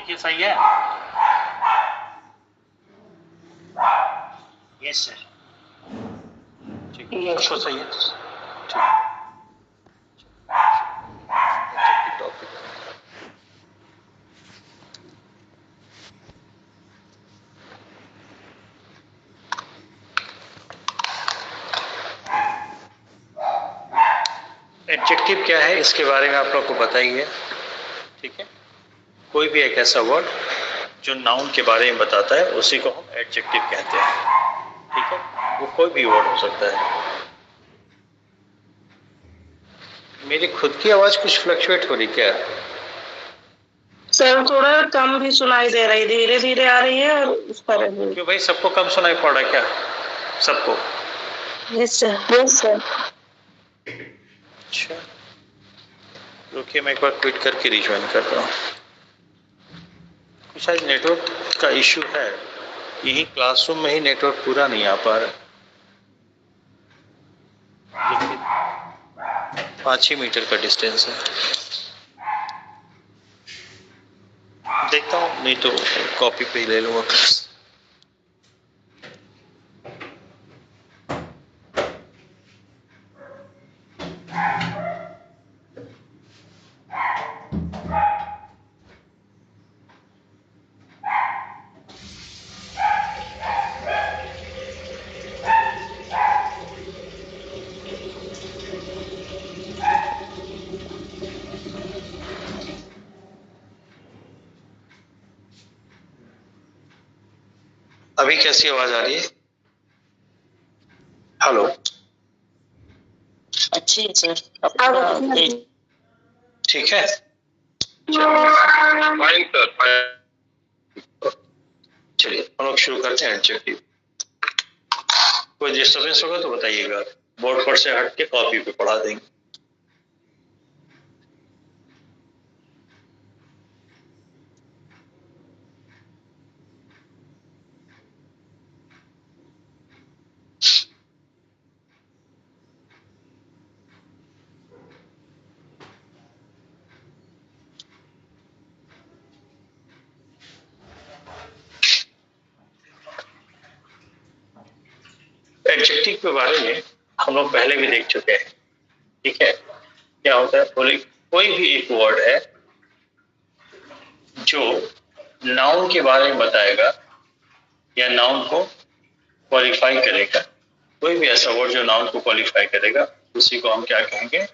देखिए सही है। यस सर, ठीक है, इसको सही है। ठीक, टॉपिक एडजेक्टिव क्या है इसके बारे में आप लोग को बताइए। ठीक है, कोई भी एक ऐसा वर्ड जो नाउन के बारे में बताता है उसी को हम एडजेक्टिव कहते हैं। ठीक है, वो कोई भी वर्ड हो सकता है। मेरी खुद की आवाज कुछ फ्लक्चुएट हो रही क्या? सर थोड़ा कम भी सुनाई दे रही, धीरे धीरे आ रही है और उस पर। क्यों भाई, सबको कम सुनाई पड़ रहा है क्या? सबको? Yes sir, yes sir. अच्छा, रुकिए मैं एक बार क्विट करके रिज्वाइन करता हूँ। शायद नेटवर्क का इश्यू है, यही क्लासरूम में ही नेटवर्क पूरा नहीं आ पा रहा। 5 ही मीटर का डिस्टेंस है। देखता हूँ, नहीं तो कॉपी पे ही ले लूँगा क्लास। अभी कैसी आवाज आ रही है? हेलो, अच्छी है सर। ठीक है। चलिए हम लोग शुरू करते हैं एडजेक्टिव। कोई डिस्टर्बेंस होगा तो बताइएगा, बोर्ड पर से हट के कॉपी पे पढ़ा देंगे। एडजेक्टिव के बारे में हम लोग पहले भी देख चुके हैं। ठीक है, क्या होता है, कोई भी एक वर्ड है जो नाउन के बारे में बताएगा या नाउन को क्वालिफाई करेगा। कोई भी ऐसा वर्ड जो नाउन को क्वालिफाई करेगा उसी को हम क्या कहेंगे?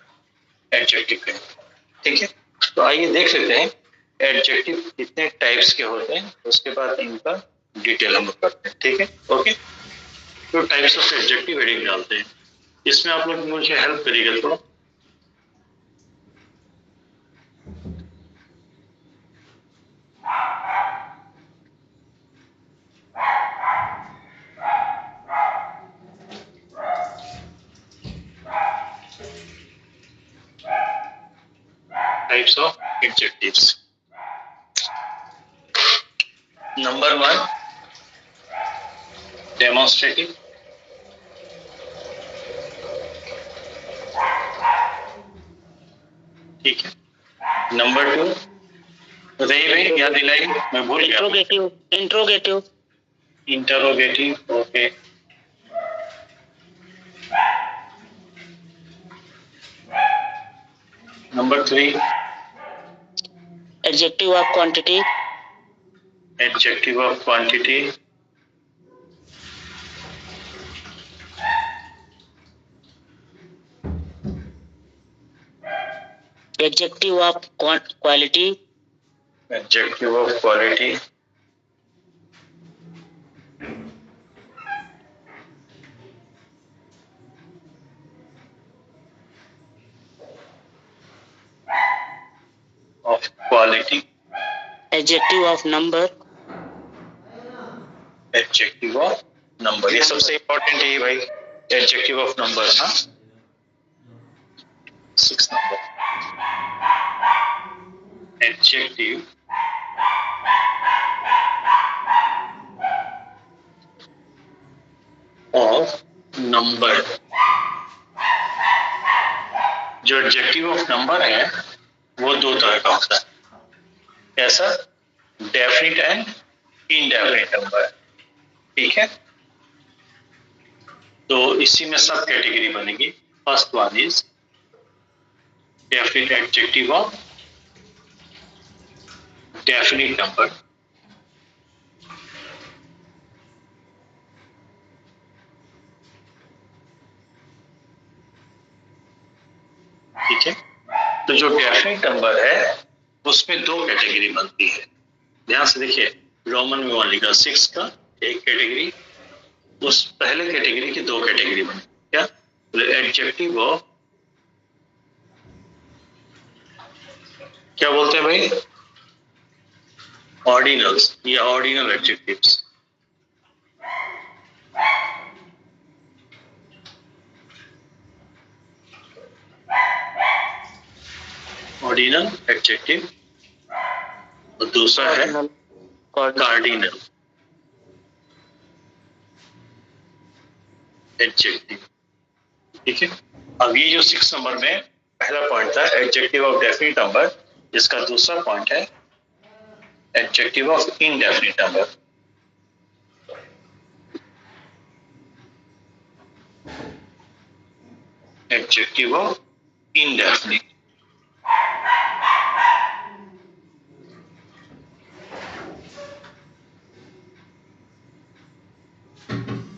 एडजेक्टिव कहेंगे। ठीक है, तो आइए देख लेते हैं एडजेक्टिव कितने टाइप्स के होते हैं, उसके बाद इनका डिटेल हम लोग करते हैं। ठीक है, ओके। तो टाइप्स ऑफ एडजेक्टिव हेडिंग डालते हैं, इसमें आप लोग मुझे हेल्प करिएगा थोड़ा। Types of adjectives. Number 1, demonstrative. ठीक है। नंबर 2, रही याद दिलाई, मैं भूल गया। Interrogative, interrogative, interrogative, okay. Number 3, adjective of quantity, adjective of quantity. Adjective of quality, adjective of quality. Of quality. Adjective of number, adjective of number, ये सबसे इंपॉर्टेंट है भाई, एडजेक्टिव ऑफ नंबर। हाँ, 6 नंबर एडजेक्टिव ऑफ नंबर। जो adjective of number है वो 2 तरह का होता है। कैसा? Definite and indefinite number. ठीक है, तो इसी में सब कैटेगरी बनेगी। First one is definite adjective of definite number. ठीक है, तो जो डेफिनिट नंबर है उसमें दो कैटेगरी बनती है। ध्यान से देखिए, रोमन में 1 लिखा 6 का एक कैटेगरी, उस पहले कैटेगरी की दो कैटेगरी बनी। क्या? एडजेक्टिव ऑफ, क्या बोलते हैं भाई, ऑर्डिनल्स या ऑर्डिनल एडजेक्टिव्स। ऑर्डिनल एडजेक्टिव और दूसरा है कार्डिनल एडजेक्टिव। ठीक है, अब ये जो 6 नंबर में पहला पॉइंट था एडजेक्टिव ऑफ डेफिनिट नंबर, इसका दूसरा पॉइंट है adjective of indefinite number. Adjective of indefinite.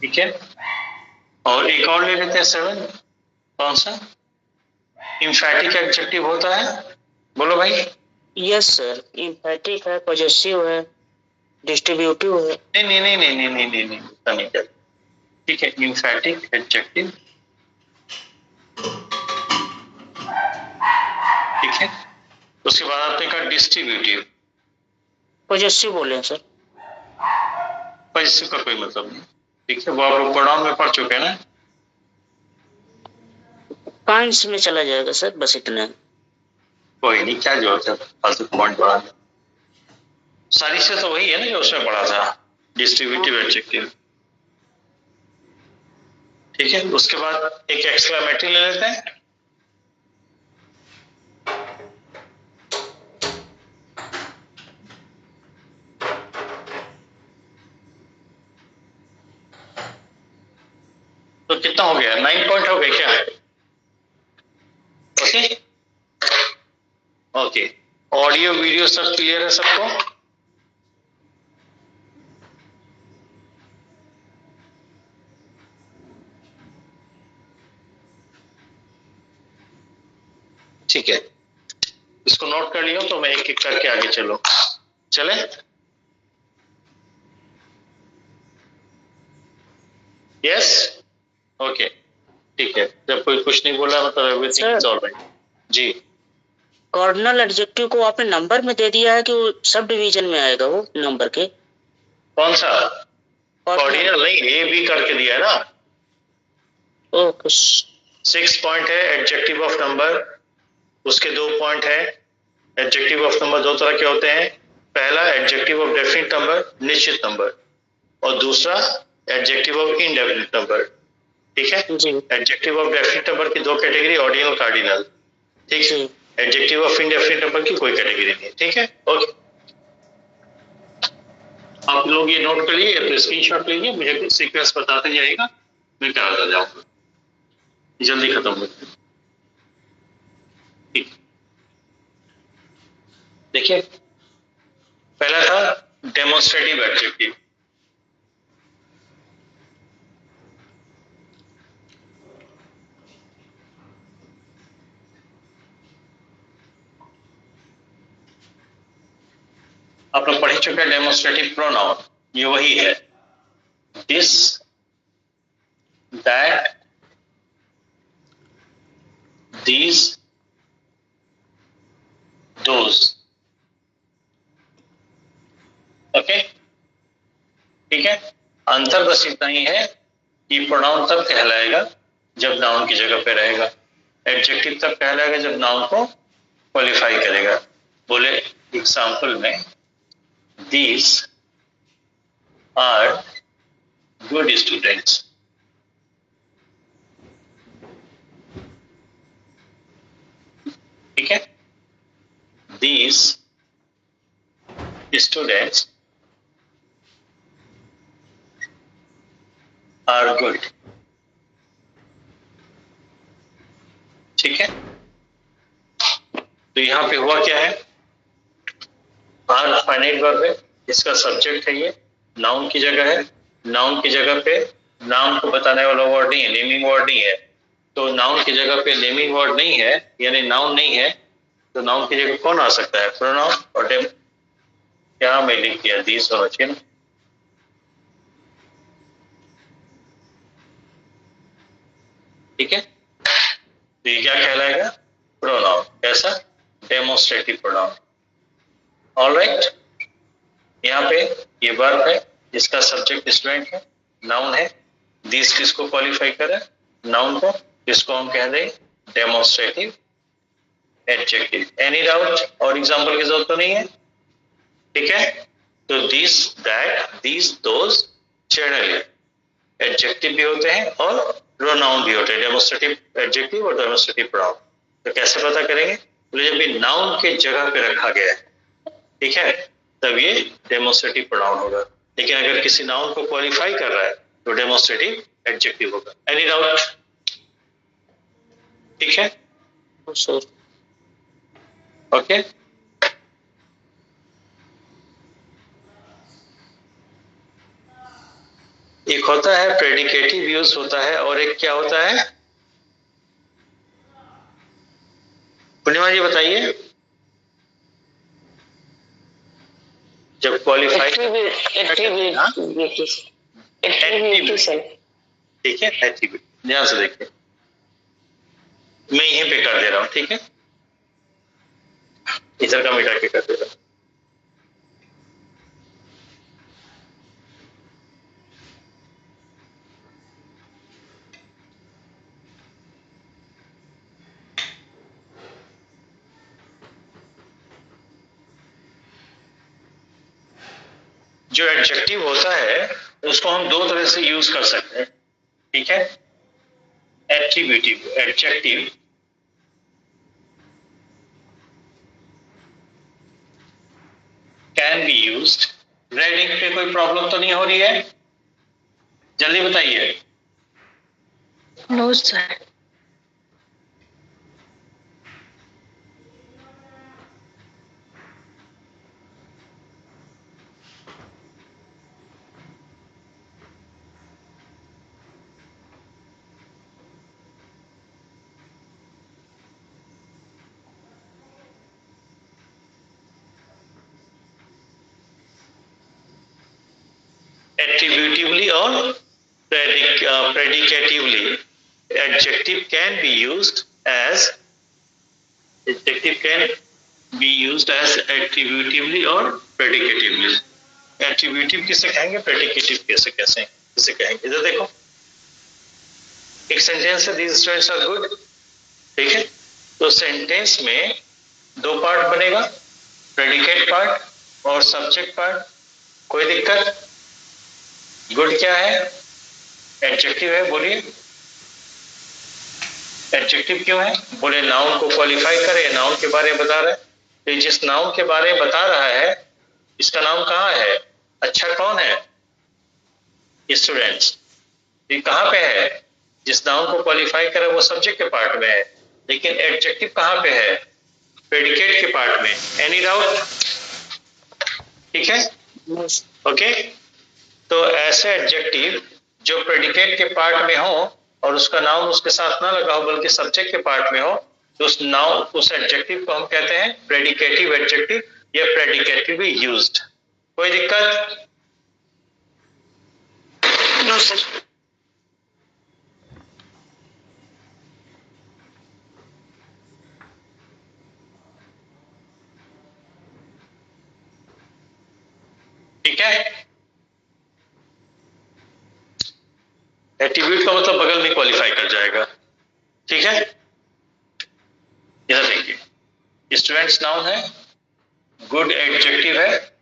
ठीक है, और एक और ले लेते हैं 7। कौन सा? इम्फैटिक एडजेक्टिव होता है, बोलो भाई। यस सर, इम्फैटिक है, पॉजेसिव है, डिस्ट्रीब्यूटिव है। नहीं नहीं नहीं नहीं नहीं नहीं नहीं नहीं, उसका नहीं चल। ठीक है, इम्फैटिक एडजेक्टिव। ठीक है, उसके बाद आपने कहा डिस्ट्रीब्यूटिव। पॉजेसिव बोले सर। पॉजेसिव का कोई मतलब नहीं। ठीक है, वो आप लोग प्रोनाउन में पढ़ चुके हैं ना। पॉइंट्स में चला जाएगा सर, बस इतना। कोई नहीं, क्या जरूरत है फालतू पॉइंट बढ़ाने। सारी से तो वही है ना जो उसमें पढ़ा था, डिस्ट्रीब्यूटिव एडजेक्टिव। ठीक है, उसके बाद एक एक्सक्लेमेटरी ले लेते हैं। तो कितना हो गया? 9 पॉइंट हो गए क्या? ओके ओके, ऑडियो वीडियो सब क्लियर है सबको? ठीक है, इसको नोट कर लियो तो मैं एक एक करके आगे चलो चले। यस, ओके, ठीक है। जब कोई कुछ नहीं बोला मतलब एवरीथिंग इज ऑलराइट। जी, कार्डिनल एडजेक्टिव को आपने नंबर में दे दिया है कि वो सब डिवीजन में आएगा वो नंबर के? कौन सा? कार्डिनल नहीं, ए बी करके दिया है ना। ओके। 6 पॉइंट है एडजेक्टिव ऑफ नंबर, उसके 2 पॉइंट है। एडजेक्टिव ऑफ नंबर दो तरह के होते हैं, पहला एडजेक्टिव ऑफ डेफिनिट नंबर, निश्चित नंबर, और दूसरा एडजेक्टिव ऑफ इनडेफिनिट नंबर। ठीक है, एडजेक्टिव ऑफ डेफिनिट नंबर की दो कैटेगरी, ऑर्डिनल कार्डिनल। ठीक है, एडजेक्टिव ऑफ इनडेफिनिट नंबर की कोई कैटेगरी नहीं है। ठीक है, ओके, आप लोग ये नोट कर लिए तो स्क्रीनशॉट लीजिए, मुझे सीक्वेंस बताते जाइएगा, मैं कराता जाऊंगा, जल्दी खत्म हो। ठीक, देखिए पहला था डेमोन्स्ट्रेटिव एडजेक्टिव। आप लोग पढ़ ही चुके हैं डेमोन्स्ट्रेटिव प्रोनाउन, ये वही है, this, that, these, those। Okay, ठीक है, अंतर बस इतना ही है कि प्रोनाउन तब कहलाएगा जब नाउन की जगह पे रहेगा, एडजेक्टिव तब कहलाएगा जब नाउन को क्वालिफाई करेगा। बोले एग्जाम्पल में, these are good students। ठीक है, these स्टूडेंट्स आर गुड। ठीक है, तो यहां पे हुआ क्या है, आर फाइनाइट वर्ब है, इसका सब्जेक्ट है, ये नाउन की जगह है, नाउन की जगह पे नाम को बताने वाला वर्ड नहीं है, नेमिंग वर्ड नहीं है, तो नाउन की जगह पे नेमिंग वर्ड नहीं है, यानी नाउन नहीं है, तो नाउन की जगह कौन आ सकता है, प्रोनाउन। और क्या मैं लिख दिया, दीज होना चाहिए ना, ठीक है, तो ये क्या कहलाएगा, प्रोनाउन। कैसा, डेमोन्स्ट्रेटिव प्रोनाउन। ऑलराइट, यहाँ पे ये वर्ब है, इसका सब्जेक्ट स्टूडेंट है, नाउन है, दिस किसको क्वालिफाई करे, नाउन को, इसको हम कह दें डेमोन्स्ट्रेटिव एडजेक्टिव। एनी डाउट और एग्जांपल की जरूरत तो नहीं है, ठीक है। तो this, that, these, those generally adjective भी होते हैं और प्रोनाउन भी होते हैं, डेमोन्स्ट्रेटिव एडजेक्टिव और डेमोन्स्ट्रेटिव प्रोनाउन। तो कैसे पता करेंगे, तो जब भी नाउन के जगह पे रखा गया है, ठीक है, तब ये डेमोन्स्ट्रेटिव प्रोनाउन होगा, लेकिन अगर किसी नाउन को क्वालिफाई कर रहा है तो डेमोन्स्ट्रेटिव एडजेक्टिव होगा। एनी डाउट, ठीक है सर। ओके। एक होता है प्रेडिकेटिव यूज होता है, और एक क्या होता है, पूर्णिमा जी बताइए, जब क्वालिफाई, ठीक है, एट्रीब्यूट, ध्यान से देखिए, मैं यहीं पे कर दे रहा हूं, ठीक है, इधर का मिटा के कर दे रहा हूं। जो एडजेक्टिव होता है उसको हम दो तरह से यूज कर सकते हैं, ठीक है। Attributive adjective can be used, reading पे कोई प्रॉब्लम तो नहीं हो रही है, जल्दी बताइए। No sir. Attributively or predicatively, adjective can be used as attributively or predicatively. Attributive किसे कहेंगे, predicative किसे कहेंगे, इधर देखो, एक सेंटेंस है, these students are good, ठीक है, तो सेंटेंस में दो पार्ट बनेगा, प्रेडिकेट पार्ट और सब्जेक्ट पार्ट, कोई दिक्कत। गुड क्या है, एडजेक्टिव है, बोलिए एडजेक्टिव क्यों है, बोले नाउन को क्वालिफाई करे, नाउन के बारे में बता रहा है, तो जिस नाउन के बारे में बता रहा है इसका नाम कहाँ है, अच्छा कौन है, स्टूडेंट्स, ये कहाँ पे है, जिस नाउन को क्वालिफाई करे वो सब्जेक्ट के पार्ट में है, लेकिन एडजेक्टिव कहाँ पे है, प्रेडिकेट के पार्ट में। एनी डाउट, ठीक है, ओके। तो ऐसे एडजेक्टिव जो प्रेडिकेट के पार्ट में हो और उसका नाउन उसके साथ ना लगा हो बल्कि सब्जेक्ट के पार्ट में हो, तो उस नाउन, उस एडजेक्टिव को हम कहते हैं प्रेडिकेटिव एडजेक्टिव या प्रेडिकेटिवली यूज्ड। कोई दिक्कत, नो सर। ठीक है। एट्रीब्यूट का मतलब बगल में क्वालिफाई कर जाएगा, ठीक है। इधर देखिए, स्टूडेंट्स नाउन है, गुड एडजेक्टिव है,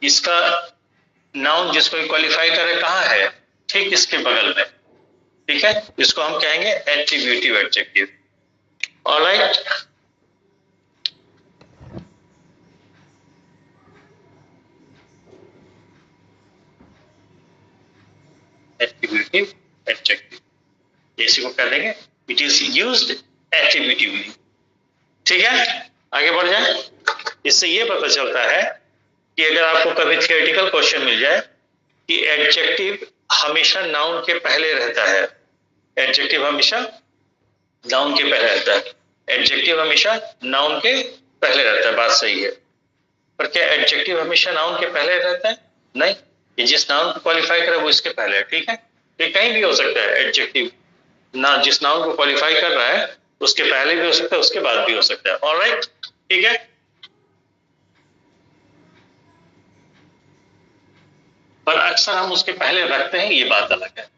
इसका नाउन जिसको क्वालिफाई करे कहाँ है, ठीक इसके बगल में, ठीक है, इसको हम कहेंगे attributive adjective. Alright, adjective adjective इसी को कह देंगे इट इज यूज्ड एट्रिब्यूटिवली। ठीक है, आगे बढ़ जाए। इससे ये पता चलता है कि अगर आपको कभी थियोरेटिकल क्वेश्चन मिल जाए कि एडजेक्टिव हमेशा नाउन के पहले रहता है, एडजेक्टिव हमेशा नाउन के पहले रहता है, एडजेक्टिव हमेशा नाउन के पहले रहता है, बात सही है। पर क्या एडजेक्टिव हमेशा नाउन के पहले रहता है? नहीं, ये जिस नाउन को क्वालिफाई करे वो इसके पहले है। ठीक है, ये कहीं भी हो सकता है एडजेक्टिव ना, जिस नाउन को क्वालिफाई कर रहा है उसके पहले भी हो सकता है, उसके बाद भी हो सकता है। ऑलराइट, ठीक है। पर अक्सर हम उसके पहले रखते हैं, ये बात अलग है।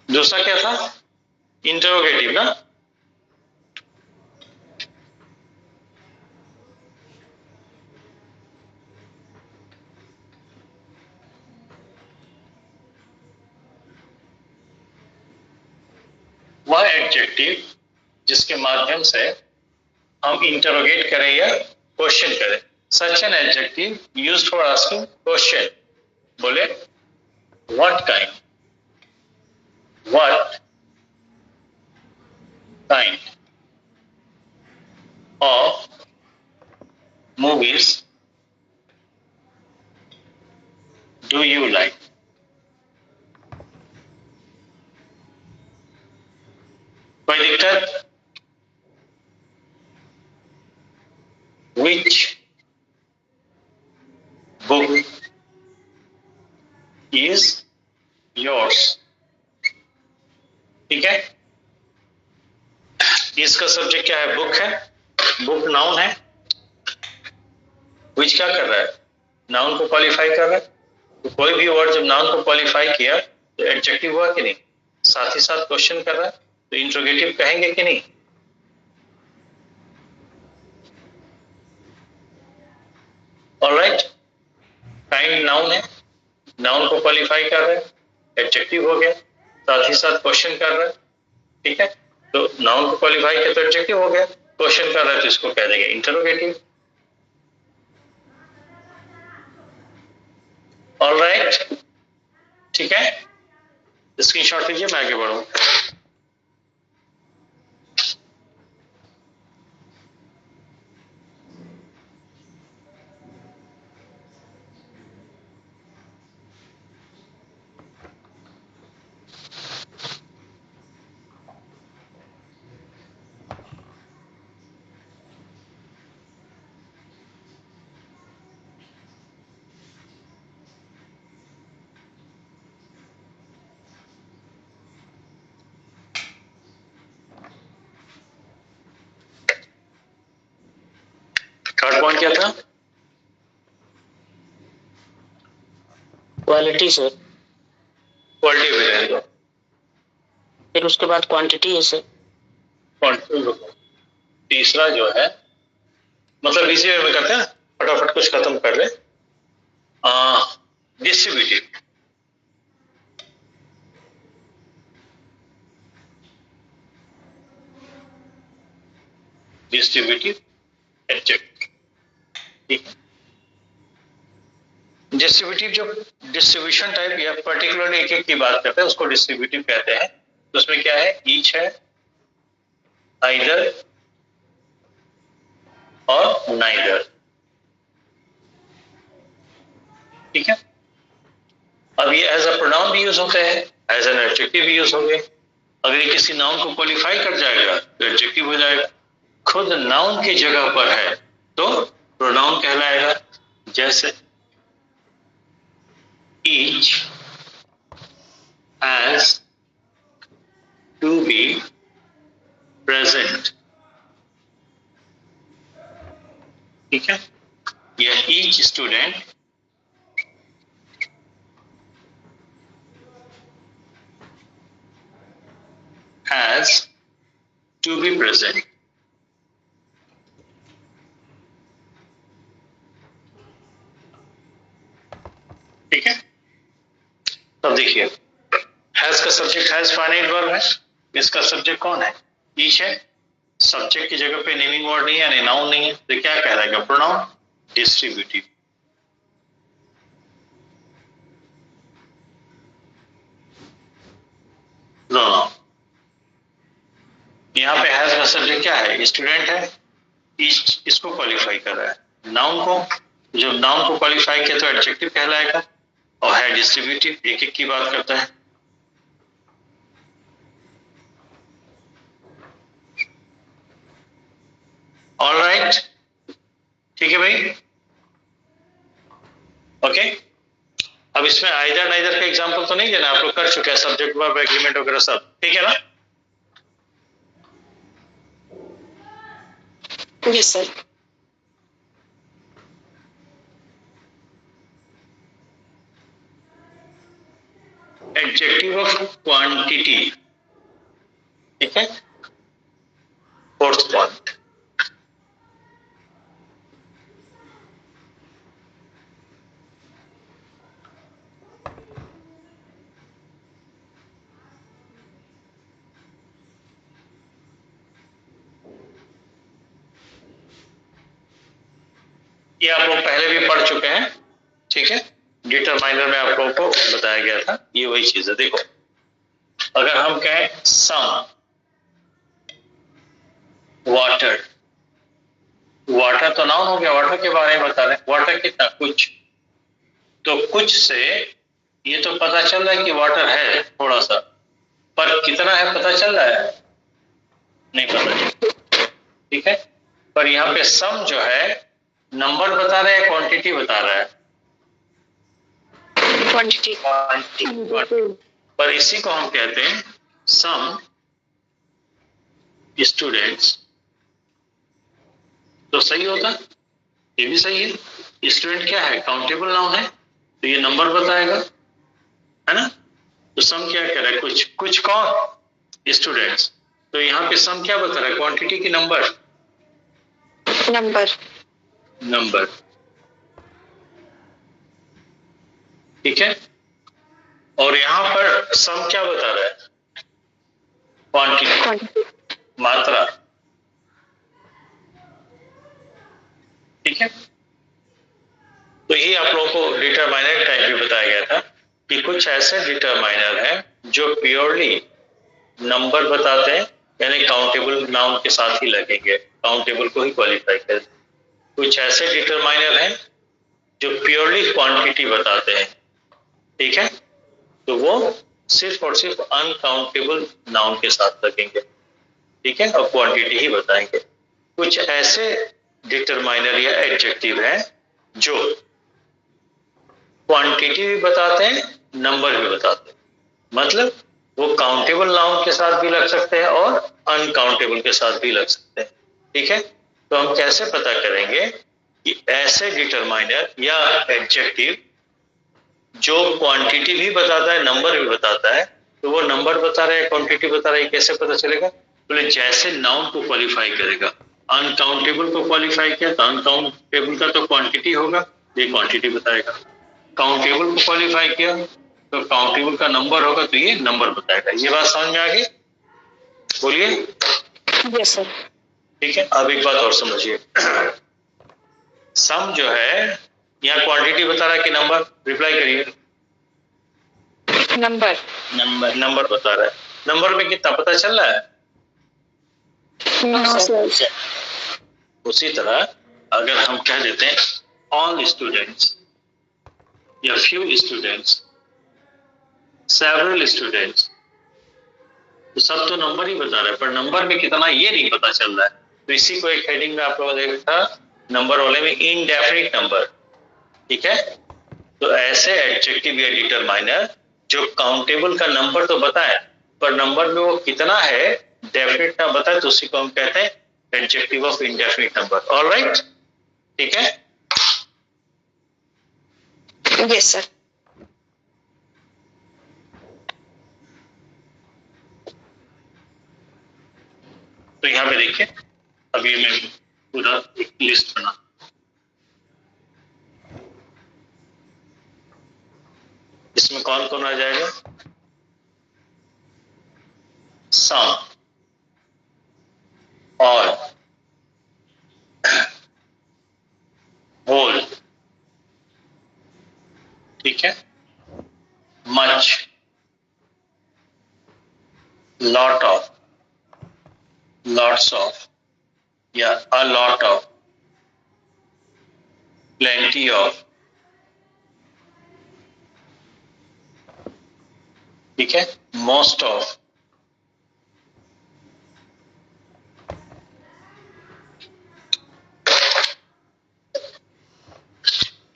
दूसरा क्या था? इंटरोगेटिव ना। वह एडजेक्टिव जिसके माध्यम से हम इंटरोगेट करें या क्वेश्चन करें। Such an adjective used for asking question. बोले what kind, what kind of movies do you like. कोई दिक्कत? Which book is yours? ठीक है, इसका सब्जेक्ट क्या है? बुक है, बुक नाउन है। विच क्या कर रहा है? नाउन को क्वालिफाई कर रहा है। तो कोई भी वर्ड जब नाउन को क्वालिफाई किया तो एडजेक्टिव हुआ कि नहीं? साथ ही साथ क्वेश्चन कर रहा है तो इंट्रोगेटिव कहेंगे कि नहीं? ऑलराइट, काइंड नाउन है, नाउन को क्वालिफाई कर रहा है, एडजेक्टिव हो गया, साथ ही साथ क्वेश्चन कर रहा है। ठीक है, तो नाउन को क्वालिफाई किया तो एडजेक्टिव हो गया, क्वेश्चन कर रहा है तो इसको कह देंगे इंटरोगेटिव। ऑलराइट, ठीक है, स्क्रीनशॉट लीजिए, मैं आगे बढ़ूं। थर्ड पॉइंट क्या था? Quality sir. क्वालिटी भी रहने दो, फिर उसके बाद क्वांटिटी है सर। तीसरा जो है, मतलब इसी वे में करते हैं, फटाफट कुछ खत्म कर ले। Distributive, distributive adjective. ठीक है, डिस्ट्रीब्यूटिव जो डिस्ट्रीब्यूशन टाइप या पर्टिकुलर एक एक की बात करते हैं उसको डिस्ट्रीब्यूटिव कहते हैं। तो उसमें क्या है? ईच है, आइदर और नाइदर। ठीक है, अब ये एज अ प्रोनाउन भी यूज होते हैं, एज एन एडजेक्टिव भी यूज होंगे। अगर ये किसी नाउन को क्वालिफाई कर जाएगा तो एडजेक्टिव हो जाएगा। खुद नाउन की जगह पर है तो प्रोनाउन कहलाएगा। जैसे each has to be present. ठीक है, यह each student has to be present। ठीक है। अब देखिए, हैज का सब्जेक्ट हैज फाइनाइट वर्ब है, इसका सब्जेक्ट कौन है? ईच है। सब्जेक्ट की जगह पे नेमिंग वर्ड नहीं है यानी नाउन नहीं है, तो क्या कहलाएगा? Pronoun distributive. प्रोनाउन। यहाँ पे हैज का सब्जेक्ट क्या है? स्टूडेंट है। ईच इसको क्वालिफाई कर रहा है। नाउन को, जब नाउन को क्वालिफाई किया तो एडजेक्टिव कहलाएगा, और है डिस्ट्रीब्यूटिव, एक एक की बात करता है। ऑलराइट, ठीक है भाई, ओके। अब इसमें आइदर नाइदर का एग्जांपल तो नहीं देना, आप लोग कर चुके हैं, सब्जेक्ट वर्ब एग्रीमेंट वगैरह सब, ठीक है ना? Yes sir. Adjective of quantity, ठीक है, फोर्थ पॉइंट। ये आप लोग पहले भी पढ़ चुके हैं, ठीक है। डिटरमाइनर में आप लोगों को बताया गया था, ये वही चीज है। देखो, अगर हम कहें सम वाटर, वाटर तो नाउन हो गया, वाटर के बारे में बता रहे हैं। वाटर कितना? कुछ। तो कुछ से ये तो पता चल रहा है कि वाटर है थोड़ा सा, पर कितना है पता चल रहा है? नहीं पता चल, ठीक है। पर यहाँ पे सम जो है नंबर बता रहा है, क्वांटिटी बता रहा है? क्वांटिटी। पर इसी को हम कहते हैं सम स्टूडेंट्स। तो सही होता, ये भी सही है। स्टूडेंट क्या है? काउंटेबल नाउन है, तो ये नंबर बताएगा, है ना? तो सम क्या कह रहा है? कुछ। कुछ कौन? स्टूडेंट्स। तो यहाँ पे सम क्या बता रहा है? क्वांटिटी की नंबर? नंबर। नंबर, ठीक है। और यहाँ पर सम क्या बता रहा है? क्वांटिटी, मात्रा, ठीक है। तो ये आप लोगों को डिटरमाइनर टाइप भी बताया गया था कि कुछ ऐसे डिटरमाइनर हैं जो प्योरली नंबर बताते हैं, यानी काउंटेबल नाउन के साथ ही लगेंगे, काउंटेबल को ही क्वालिफाई करते हैं। कुछ ऐसे डिटरमाइनर हैं जो प्योरली क्वांटिटी बताते हैं, ठीक है, तो वो सिर्फ और सिर्फ अनकाउंटेबल नाउन के साथ लगेंगे, ठीक है, और क्वांटिटी ही बताएंगे। कुछ ऐसे डिटरमाइनर या एडजेक्टिव हैं जो क्वांटिटी भी बताते हैं, नंबर भी बताते हैं, मतलब वो काउंटेबल नाउन के साथ भी लग सकते हैं और अनकाउंटेबल के साथ भी लग सकते हैं, ठीक है। तो हम कैसे पता करेंगे कि ऐसे डिटरमाइनर या एडजेक्टिव जो क्वांटिटी भी बताता है, नंबर भी बताता है, तो वो नंबर बता रहा है, क्वांटिटी बता रहा है, कैसे पता चलेगा? बोले जैसे नाउन को क्वालिफाई करेगा, अनकाउंटेबल को क्वालिफाई किया तो अनकाउंटेबल का तो क्वांटिटी होगा, ये क्वांटिटी बताएगा। काउंटेबल को क्वालिफाई किया तो काउंटेबल का नंबर होगा, तो ये नंबर बताएगा। ये बात समझ में आ गई? बोलिए। Yes sir. ठीक है, अब एक बात और समझिए। सम जो है यहाँ क्वांटिटी बता रहा है कि नंबर? रिप्लाई करिए। नंबर। नंबर, नंबर बता रहा है। नंबर में कितना पता चल रहा है? No sir. उसी तरह अगर हम कह देते हैं ऑल स्टूडेंट्स या फ्यू स्टूडेंट्स, सेवरल स्टूडेंट्स, तो सब तो नंबर ही बता रहा है, पर नंबर में कितना ये नहीं पता चल रहा है। तो इसी को एक हेडिंग में आप लोगों ने देखा था, नंबर वाले में, इनडेफिनिट नंबर, ठीक है। तो ऐसे एडजेक्टिव या डिटरमाइनर जो काउंटेबल का नंबर तो बताए, पर नंबर में वो कितना है डेफिनेट ना बताए, तो उसी को हम कहते हैं adjective of indefinite number. Alright, ठीक है। Yes sir. तो यहाँ पे देखिए, अभी मैं पूरा एक लिस्ट बना, इसमें कौन कौन आ जाएगा? सम, ऑल, होल, ठीक है, much, lot of, lots of या a lot of, plenty of, ठीक है, मोस्ट ऑफ,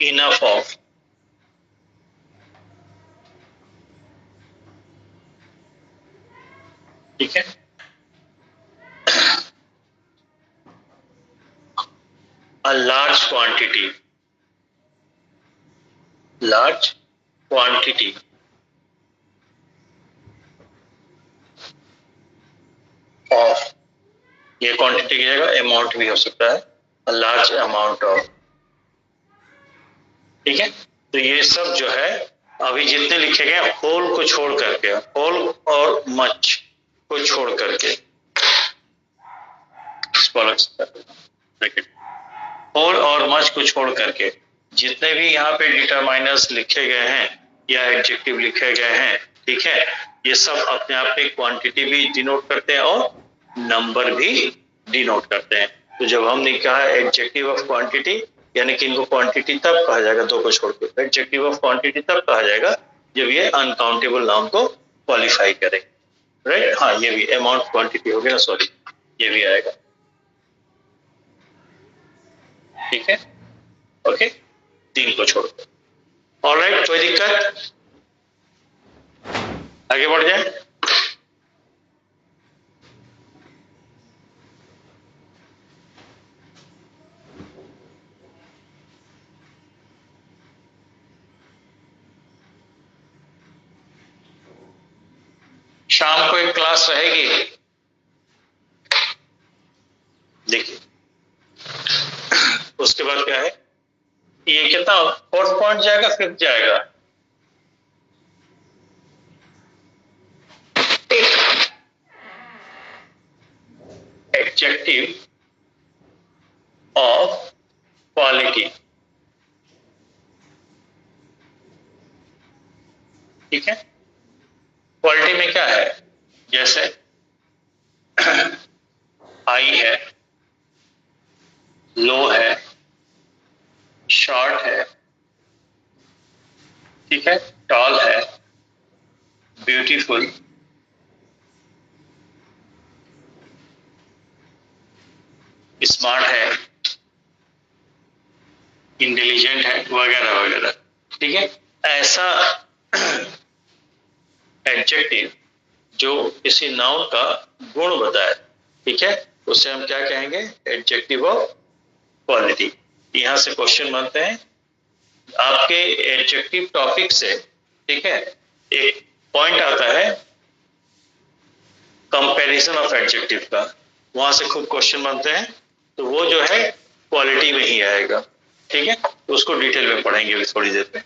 इनफ ऑफ, ठीक है, a large quantity, large quantity, of, ये क्वांटिटी की जगह अमाउंट भी हो सकता है, a large amount of, ठीक है। तो ये सब जो है अभी जितने लिखे गए होल को छोड़ करके, होल और मच को छोड़ करके, होल और मच को छोड़ करके जितने भी यहाँ पे डिटरमाइनर्स लिखे गए हैं या एडजेक्टिव लिखे गए हैं, ठीक है, ये सब अपने आप में क्वांटिटी भी डिनोट करते हैं और नंबर भी डिनोट करते हैं। तो जब हमने कहा एडजेक्टिव ऑफ क्वांटिटी, यानी कि इनको क्वांटिटी तब कहा जाएगा, दो को छोड़ के, एडजेक्टिव ऑफ क्वांटिटी तब कहा जाएगा जब ये अनकाउंटेबल नाउन को क्वालिफाई करे, राइट। हाँ, ये भी अमाउंट क्वांटिटी हो गया, सॉरी, ये भी आएगा, ठीक है, ओके, तीन को छोड़ दो। ऑलराइट, कोई दिक्कत? आगे बढ़ जाए। शाम को एक क्लास रहेगी, देखिए, उसके बाद क्या है, ये कितना फोर्थ पॉइंट जाएगा, फिफ्थ जाएगा, एडजेक्टिव ऑफ क्वालिटी, ठीक है। क्वालिटी में क्या है, जैसे हाई है, लो है, शॉर्ट है, ठीक है, टॉल है, ब्यूटीफुल, स्मार्ट है, इंटेलिजेंट है, वगैरह वगैरह, ठीक है। ऐसा एडजेक्टिव जो किसी नाउन का गुण बताए, ठीक है, उसे हम क्या कहेंगे, एडजेक्टिव ऑफ क्वालिटी। यहां से क्वेश्चन बनते हैं आपके एडजेक्टिव टॉपिक से, ठीक है, एक पॉइंट आता है कंपैरिजन ऑफ एडजेक्टिव का, वहां से खूब क्वेश्चन बनते हैं, तो वो जो है क्वालिटी में ही आएगा, ठीक है, तो उसको डिटेल में पढ़ेंगे अभी थोड़ी देर में।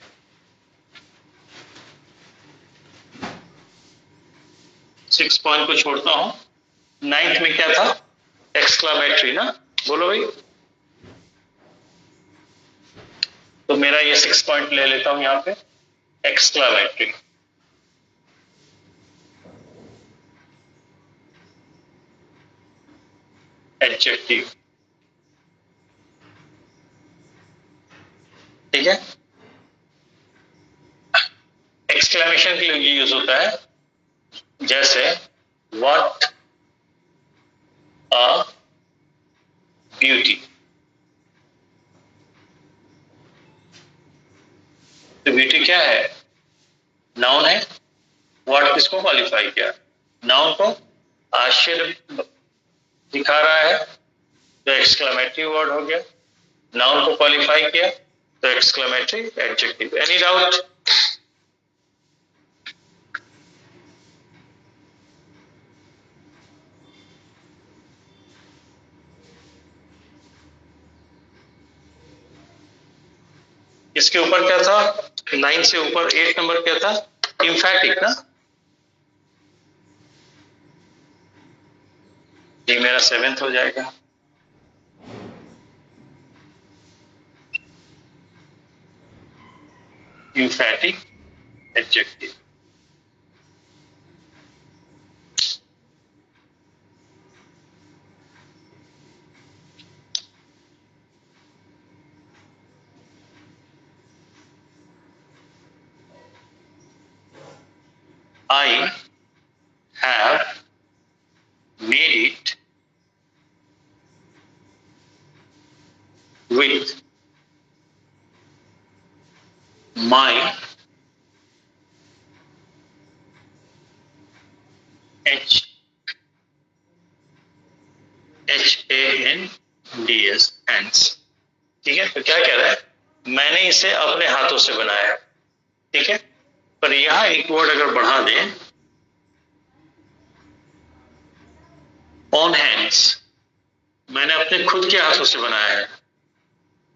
6 पॉइंट को छोड़ता हूं। 9th में क्या था, एक्सक्लामेटरी ना, बोलो भाई। तो मेरा ये 6 पॉइंट ले लेता हूं यहां पे, एक्सक्लामेटरी, एडजेक्टिव, ठीक है। एक्सक्लेमेशन के लिए यूज होता है, जैसे व्हाट अ ब्यूटी, तो ब्यूटी क्या है, नाउन है, व्हाट किसको क्वालिफाई किया, नाउन को आश्चर्य दिखा रहा है तो एक्सक्लेमेटरी वर्ड हो गया, नाउन को क्वालिफाई किया तो एक्सक्लेमेटरी एडजेक्टिव। Any doubt? इसके ऊपर क्या था, 9 से ऊपर 8 नंबर क्या था, इम्फैटिक ना, ये मेरा 7th हो जाएगा। Emphatic adjective. I have made it with my hands, hands। ठीक है, तो क्या कह रहा है, मैंने इसे अपने हाथों से बनाया। ठीक है, पर यहां एक वर्ड अगर बढ़ा दें, ऑन हैंड्स, मैंने अपने खुद के हाथों से बनाया है।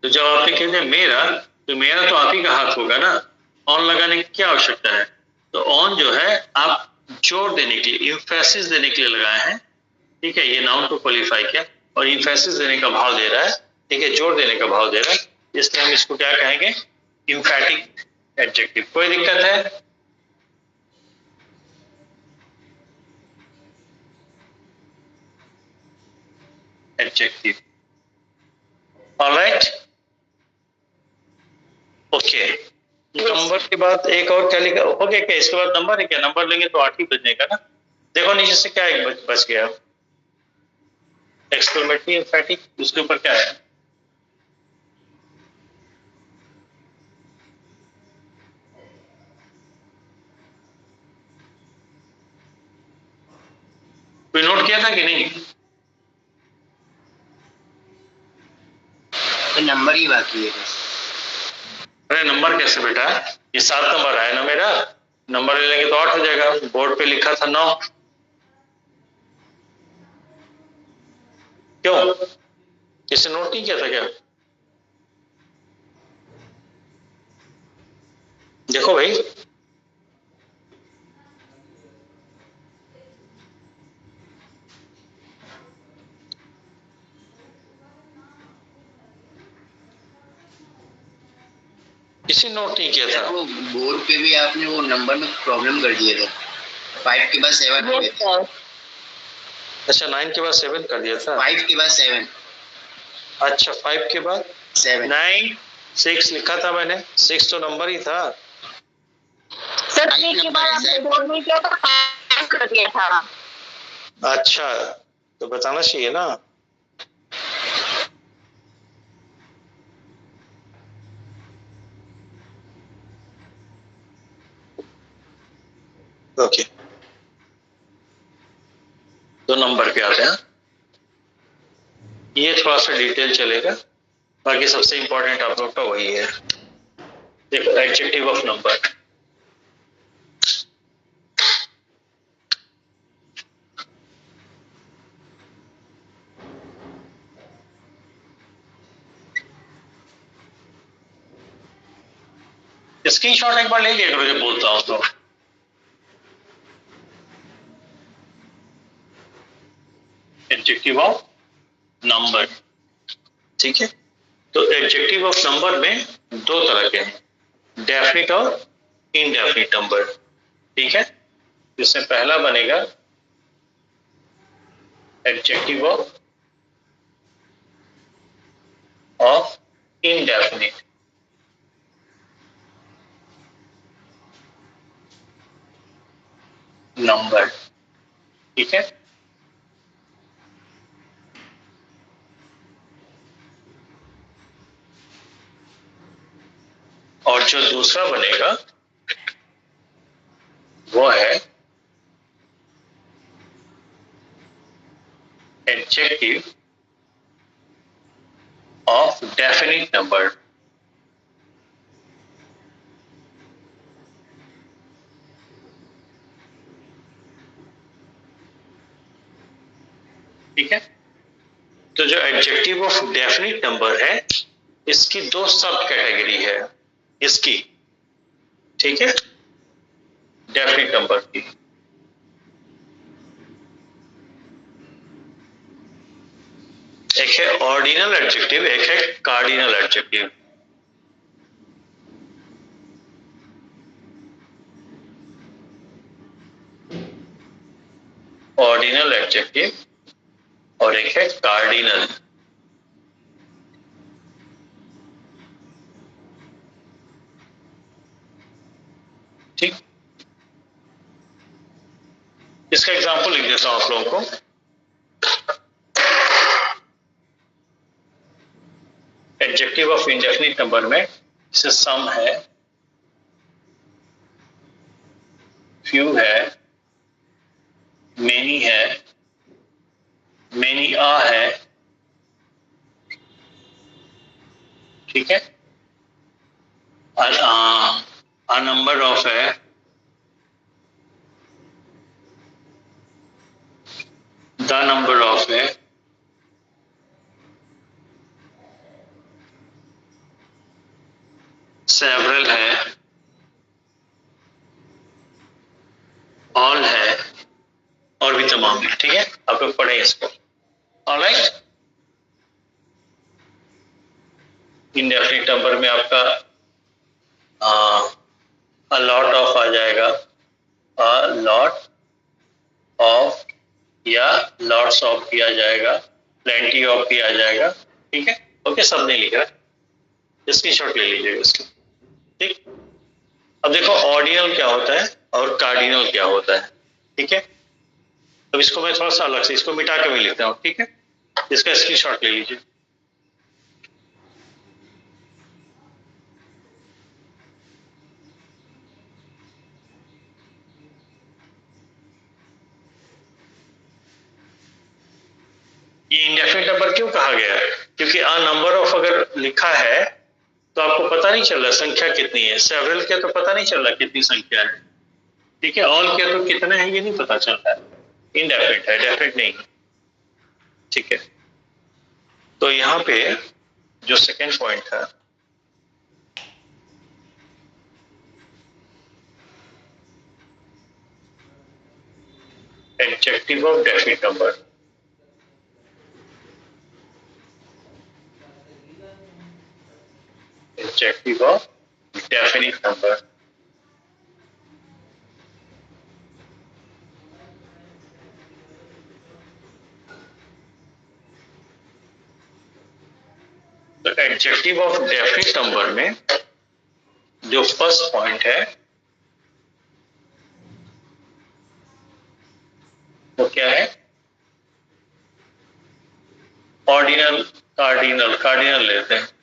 तो जब आप कहते हैं मेरा, तो मेरा तो आप ही का हाथ होगा ना, ऑन लगाने की क्या आवश्यकता है। तो ऑन जो है आप जोर देने के लिए, इम्फेसिस देने के लिए लगाए हैं। ठीक है, ये नाउन को क्वालिफाई किया और इम्फेसिस देने का भाव दे रहा है। ठीक है, जोर देने का भाव दे रहा है, इसलिए हम इसको क्या कहेंगे, इम्फैटिक एडजेक्टिव। कोई दिक्कत है? एडजेक्टिव। Alright, okay. नंबर के बाद एक और क्या लिखा, ओके क्या इसके बाद नंबर है क्या, नंबर लेंगे तो 8 ही बचेगा ना। देखो नीचे से क्या एक बच गया, एक्सक्लेमेटरी एम्फैटिक, उसके ऊपर क्या है, कोई नोट किया था कि नहीं? तो नंबर ही बाकी है बस। अरे नंबर कैसे बेटा, ये 7 नंबर आया ना मेरा, नंबर ले लेंगे तो 8 हो जाएगा। बोर्ड पे लिखा था 9, क्यों, किसी नोट नहीं किया था क्या? देखो भाई, किसी नोट नहीं किया था। वो बोर्ड पे भी आपने वो नंबर में प्रॉब्लम कर दिए थे, 5 के बाद 7 हो गया। अच्छा 9 के बाद 7 कर दिया था। 5 के बाद 7। अच्छा 5 के बाद 7। 9, 6 लिखा था मैंने, 6 तो नंबर ही था। सर 3 के बाद आपने बोर्ड में किया तो 5 कर दिया था। अच्छा तो बताना चाहिए ना। ओके, तो नंबर पे आते हैं, ये थोड़ा सा डिटेल चलेगा, बाकी सबसे इंपॉर्टेंट आप लोग का वही है। देखो एडजेक्टिव ऑफ नंबर, स्क्रीनशॉट एक बार ले लिया करो जब बोलता हूं तो। एडजेक्टिव ऑफ नंबर, ठीक है, तो एडजेक्टिव ऑफ नंबर में 2 तरह के हैं, डेफिनिट और इनडेफिनिट नंबर। ठीक है, जिसमें पहला बनेगा एडजेक्टिव ऑफ इनडेफिनिट। नंबर, ठीक है, और जो दूसरा बनेगा वो है एडजेक्टिव ऑफ डेफिनिट नंबर। ठीक है, तो जो एडजेक्टिव ऑफ डेफिनिट नंबर है, इसकी 2 सब कैटेगरी है इसकी। ठीक है, डेफिनेट नंबर की। एक है ऑर्डिनल एडजेक्टिव, एक है कार्डिनल एडजेक्टिव। ऑर्डिनल एडजेक्टिव और एक है कार्डिनल। ठीक, इसका एग्जांपल लिख देता हूं आप लोगों को। एडजेक्टिव ऑफ इंडेफिनिट नंबर में जैसे सम है, फ्यू है, मेनी है, मेनी आ है, ठीक है। a नंबर ऑफ है, द नंबर ऑफ है, सेवरल है, ऑल है और भी तमाम है। ठीक है, आप लोग पढ़ें इसको। ऑलराइट, इंडेफिनिट नंबर में आपका अ लॉट ऑफ आ जाएगा, अ लॉट ऑफ या लॉट्स ऑफ भी आ जाएगा, प्लेंटी ऑफ भी आ जाएगा। ठीक है, ओके, सब नहीं लिख रहा, स्क्रीनशॉट ले लीजिएगा इसको। ठीक, अब देखो ऑर्डिनल क्या होता है और कार्डिनल क्या होता है। ठीक है, अब इसको मैं थोड़ा सा अलग से इसको मिटा के मैं लिखता हूँ। ठीक है, इसका स्क्रीनशॉट ले लीजिए। ये इंडेफिनिट नंबर क्यों कहा गया है? क्योंकि अ नंबर ऑफ अगर लिखा है तो आपको पता नहीं चल रहा संख्या कितनी है। सेवरल के तो पता नहीं चल रहा कितनी संख्या है। ठीक है, ऑल के तो कितने हैं ये नहीं पता चल रहा है। इनडेफिनिट है, डेफिनिट नहीं। ठीक है, तो यहाँ पे जो सेकेंड पॉइंट था, adjective of definite number. Adjective of definite number. तो एडजेक्टिव ऑफ डेफिनिट नंबर में जो फर्स्ट पॉइंट है वो क्या है? Ordinal, cardinal. कार्डिनल लेते हैं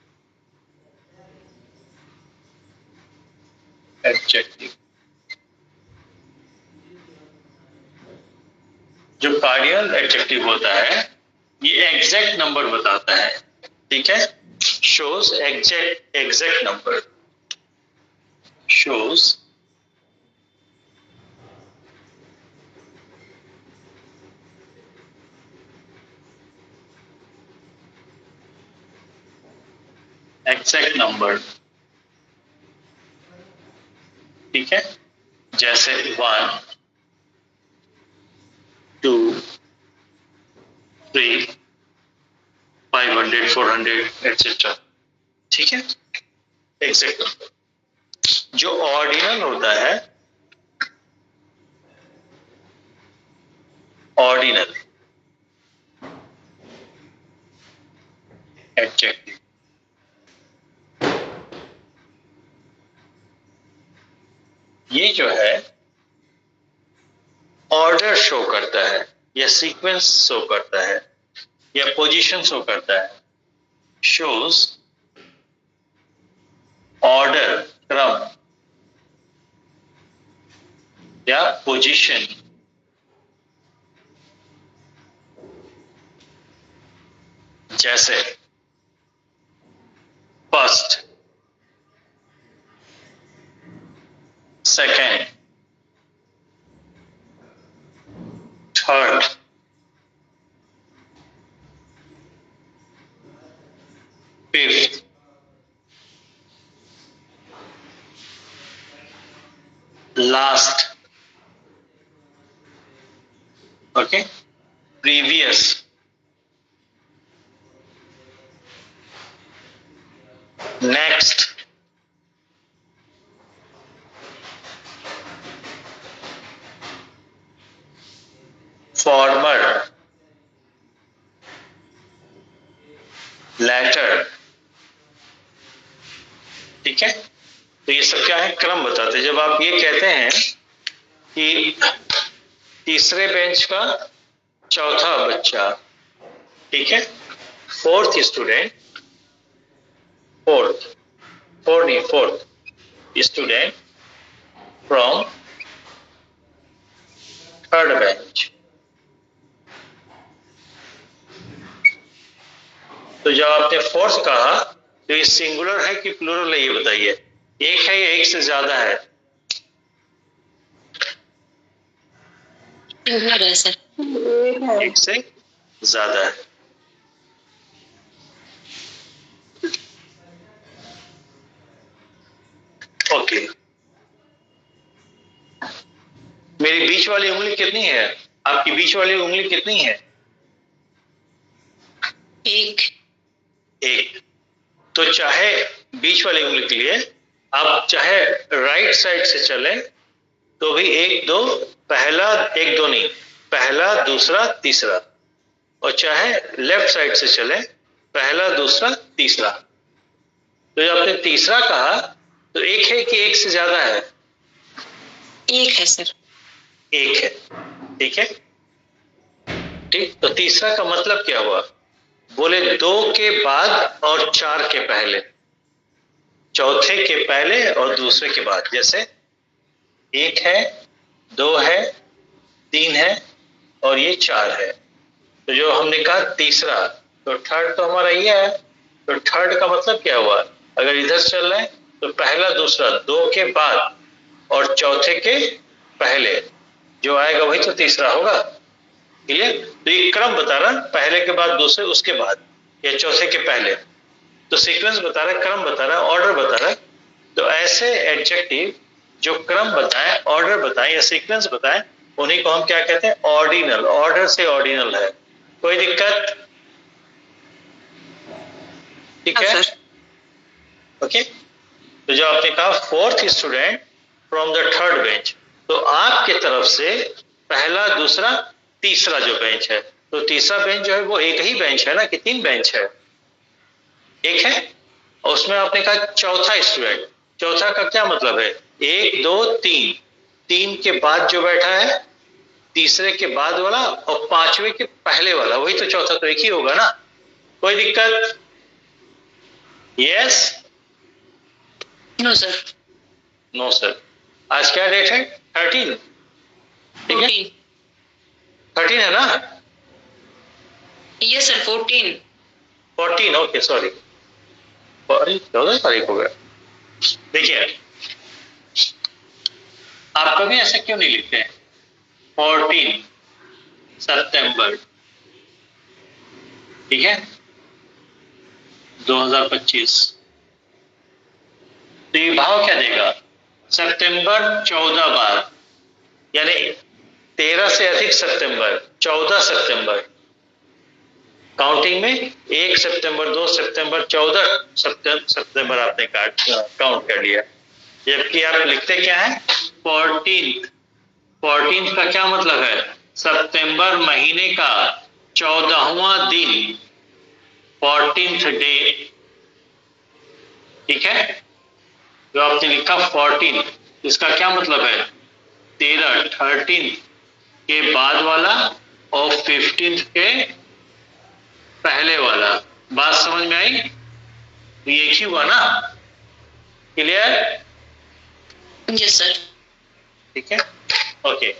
एडजेक्टिव। जो कार्डिनल एडजेक्टिव होता है ये एग्जैक्ट नंबर बताता है। ठीक है, shows exact number, shows exact number. ठीक है, जैसे 1 2 3 500 400 एटसेट्रा। ठीक है, एग्जैक्ट नंबर। जो ऑर्डिनल होता है, ऑर्डिनल एडजेक्टिव, ये जो है ऑर्डर शो करता है या सीक्वेंस शो करता है या पोजीशन शो करता है। शोज ऑर्डर, क्रम या पोजीशन। जैसे first, second, third, fifth, last okay, previous, next, former, latter. ठीक है, तो ये सब क्या है, क्रम बताते हैं। जब आप ये कहते हैं कि तीसरे बेंच का चौथा बच्चा, ठीक है, fourth student, fourth student from third bench. तो जब आपने फोर्थ कहा तो ये सिंगुलर है कि प्लूरल है, ये बताइए। एक है या एक से ज्यादा है? सिंगुलर है सर। एक से ज्यादा है। ओके, मेरी बीच वाली उंगली कितनी है? आपकी बीच वाली उंगली कितनी है? एक। तो चाहे बीच वाली उंगली के लिए आप चाहे राइट साइड से चलें तो भी एक दो, पहला एक दो नहीं, पहला दूसरा तीसरा, और चाहे लेफ्ट साइड से चलें, पहला दूसरा तीसरा। तो जब आपने तीसरा कहा तो एक है कि एक से ज्यादा है? एक है सर। एक है, ठीक है। ठीक, तो तीसरा का मतलब क्या हुआ? बोले दो के बाद और चार के पहले, चौथे के पहले और दूसरे के बाद। जैसे एक है, दो है, तीन है और ये चार है। तो जो हमने कहा तीसरा, तो थर्ड तो हमारा ये है। तो थर्ड का मतलब क्या हुआ? अगर इधर चल रहे हैं तो पहला दूसरा, दो के बाद और चौथे के पहले, जो आएगा वही तो तीसरा होगा। क्लियर? तो ये क्रम बता रहा, पहले के बाद दूसरे, उसके बाद, या चौथे के पहले। तो सीक्वेंस बता रहा है, क्रम बता रहा है, ऑर्डर बता रहा है। तो ऐसे एडजेक्टिव जो क्रम बताएं, ऑर्डर बताएं या सीक्वेंस बताएं, उन्हीं को हम क्या कहते हैं? ऑर्डिनल। ऑर्डर से ऑर्डिनल है। कोई दिक्कत? ठीक है, ओके। तो जो आपने कहा fourth student from the third bench, तो आपके तरफ से पहला दूसरा तीसरा जो बेंच है, तो तीसरा बेंच जो है वो एक ही बेंच है ना, कि तीन बेंच है? एक है। और उसमें आपने कहा चौथा स्टूडेंट, चौथा का क्या मतलब है? एक दो तीन, तीन के बाद जो बैठा है, तीसरे के बाद वाला और पांचवें के पहले वाला, वही तो चौथा, तो एक ही होगा ना। कोई दिक्कत? Yes? No sir. No sir. आज क्या डेट है? 13। ठीक है, 13 है ना? Yes sir, 14। 14, ओके, सॉरी, 14 तारीख हो गया। देखिए, आप कभी ऐसा क्यों नहीं लिखते हैं 14 सितंबर, ठीक है, 2025? तो ये भाव क्या देगा? सितंबर 14 बार, यानी 13 से अधिक सितंबर, 14 सितंबर। काउंटिंग में 1 सितंबर, 2 सितंबर, 14 सितंबर आपने काउंट कर लिया। जबकि आप लिखते क्या है? 14। 14 का क्या मतलब है? सितंबर महीने का 14वां दिन, 14th डे। ठीक है, जो आपने लिखा 14, इसका क्या मतलब है? 13, 13 के बाद वाला और 15 के पहले वाला। बात समझ में आई? तो ये एक ही हुआ ना? क्लियर? Yes sir. ठीक है, ओके।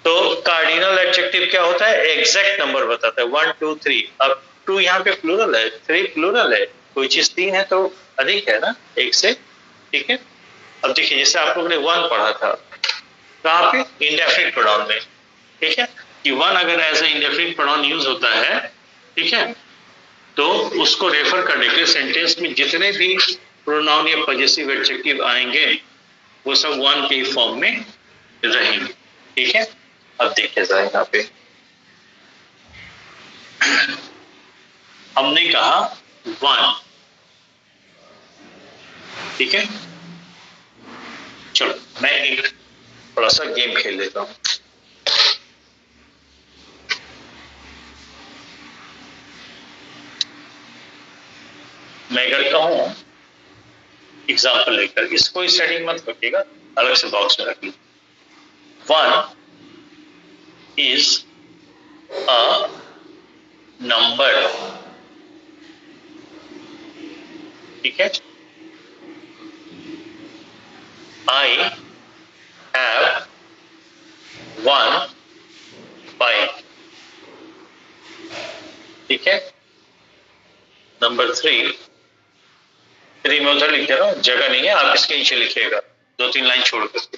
तो कार्डिनल एडजेक्टिव क्या होता है? एग्जैक्ट नंबर बताता है, 1 2 3। अब 2 यहाँ पे प्लूरल है, 3 प्लूरल है, कोई चीज 3 है तो अधिक है ना एक से। ठीक है, अब देखिए, जैसे आप लोगों ने 1 पढ़ा था, कहाँ पे? इंडेफिनिट प्रोनाउन में। ठीक है, कि 1 अगर as a indefinite pronoun use होता है, ठीक है, तो उसको रेफर करने के लिए सेंटेंस में जितने भी प्रोनाउन या पजेसिव एडजेक्टिव आएंगे वो सब 1 के फॉर्म में रहेंगे। ठीक है, अब देखिए जरा यहाँ पे हमने कहा 1, ठीक है। चलो मैं एक थोड़ा सा गेम खेल लेता हूं। मैं करता हूं एग्जाम्पल लेकर, इसको स्टडी मत रखिएगा, अलग से बॉक्स में रखिए। 1 is a number, ठीक है। I have 1 bike, ठीक है। नंबर 3 में उधर लिख दे रहा हूं, जगह नहीं है, आप इसके नीचे लिखिएगा 2-3 लाइन छोड़ करके।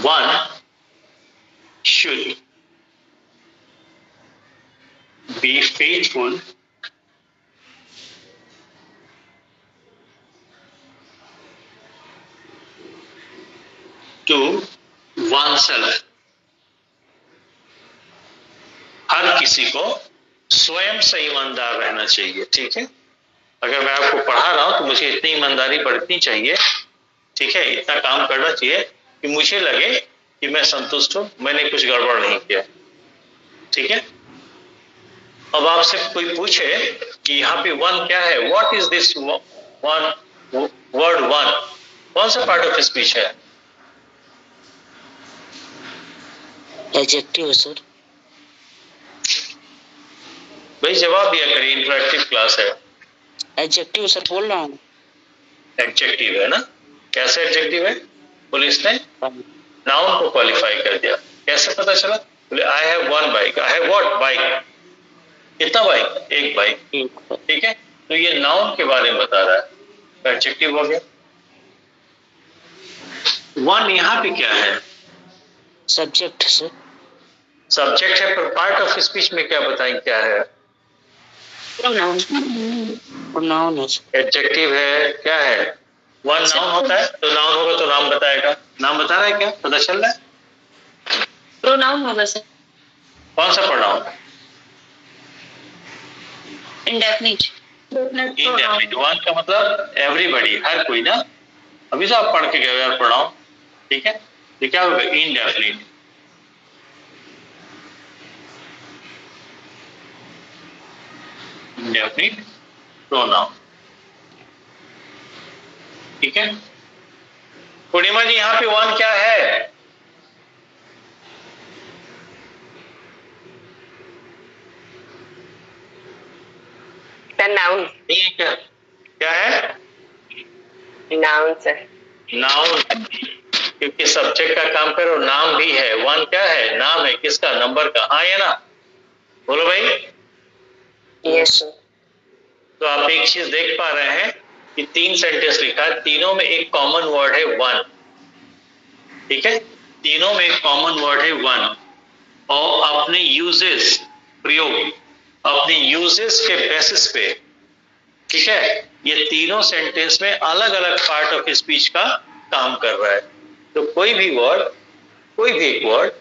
1 should be faithful to oneself, हर किसी को स्वयं से ईमानदार रहना चाहिए, ठीक है। अगर मैं आपको पढ़ा रहा हूं तो मुझे इतनी ईमानदारी बरतनी चाहिए, ठीक है, इतना काम करना चाहिए कि मुझे लगे कि मैं संतुष्ट हूं, मैंने कुछ गड़बड़ नहीं किया, ठीक है। अब आपसे कोई पूछे कि यहाँ पे 1 क्या है, व्हाट इज दिस 1 वर्ड 1, कौन सा पार्ट ऑफ स्पीच है? Adjective sir. भाई जवाब दिया करिए, इंटरैक्टिव क्लास है। एडजेक्टिव सर बोल रहा हूँ। एडजेक्टिव है ना, कैसे एडजेक्टिव है? पुलिस ने नाउन को क्वालिफाई कर दिया, कैसे पता चला? बोले I have 1 bike, I have what bike, कितना बाइक? 1 बाइक, ठीक है। तो ये नाउन के बारे में बता रहा है, तो एडजेक्टिव हो गया। 1 यहाँ पे क्या है? Subject sir. सब्जेक्ट है, पर पार्ट ऑफ स्पीच में क्या बताएं क्या है? प्रोनाउन। प्रोनाउन है। एडजेक्टिव है, क्या है? 1 नाउन होता है, तो नाउन होगा तो नाम बताएगा। नाम बता रहा है क्या, पता चल रहा है? प्रोनाउन होगा सर। कौन सा प्रोनाउन? इंडेफिनिट। इंडेफिनिट। 1 का मतलब एवरीबॉडी, हर कोई ना। अभी तो आप पढ़ के गए यार प्रोनाउन, ठीक है। तो क्या होगा? इंडेफिनिट। इंडेफिनिट प्रोनाउन, ठीक है। पूर्णिमा जी यहाँ पे 1 क्या है? नाउन। क्या क्या है? Noun sir. नाउन, क्योंकि सब्जेक्ट का काम करो, नाम भी है। 1 क्या है? नाम है, किसका? नंबर का, हाँ या ना? बोलो भाई। Yes sir. तो आप एक चीज देख पा रहे हैं कि 3 सेंटेंस लिखा है, तीनों में एक कॉमन वर्ड है 1, ठीक है। तीनों में एक कॉमन वर्ड है 1, और अपने यूजेस, प्रयोग, अपने यूजेस के बेसिस पे, ठीक है, ये तीनों सेंटेंस में अलग अलग पार्ट ऑफ स्पीच का काम कर रहा है। तो कोई भी वर्ड, कोई भी एक वर्ड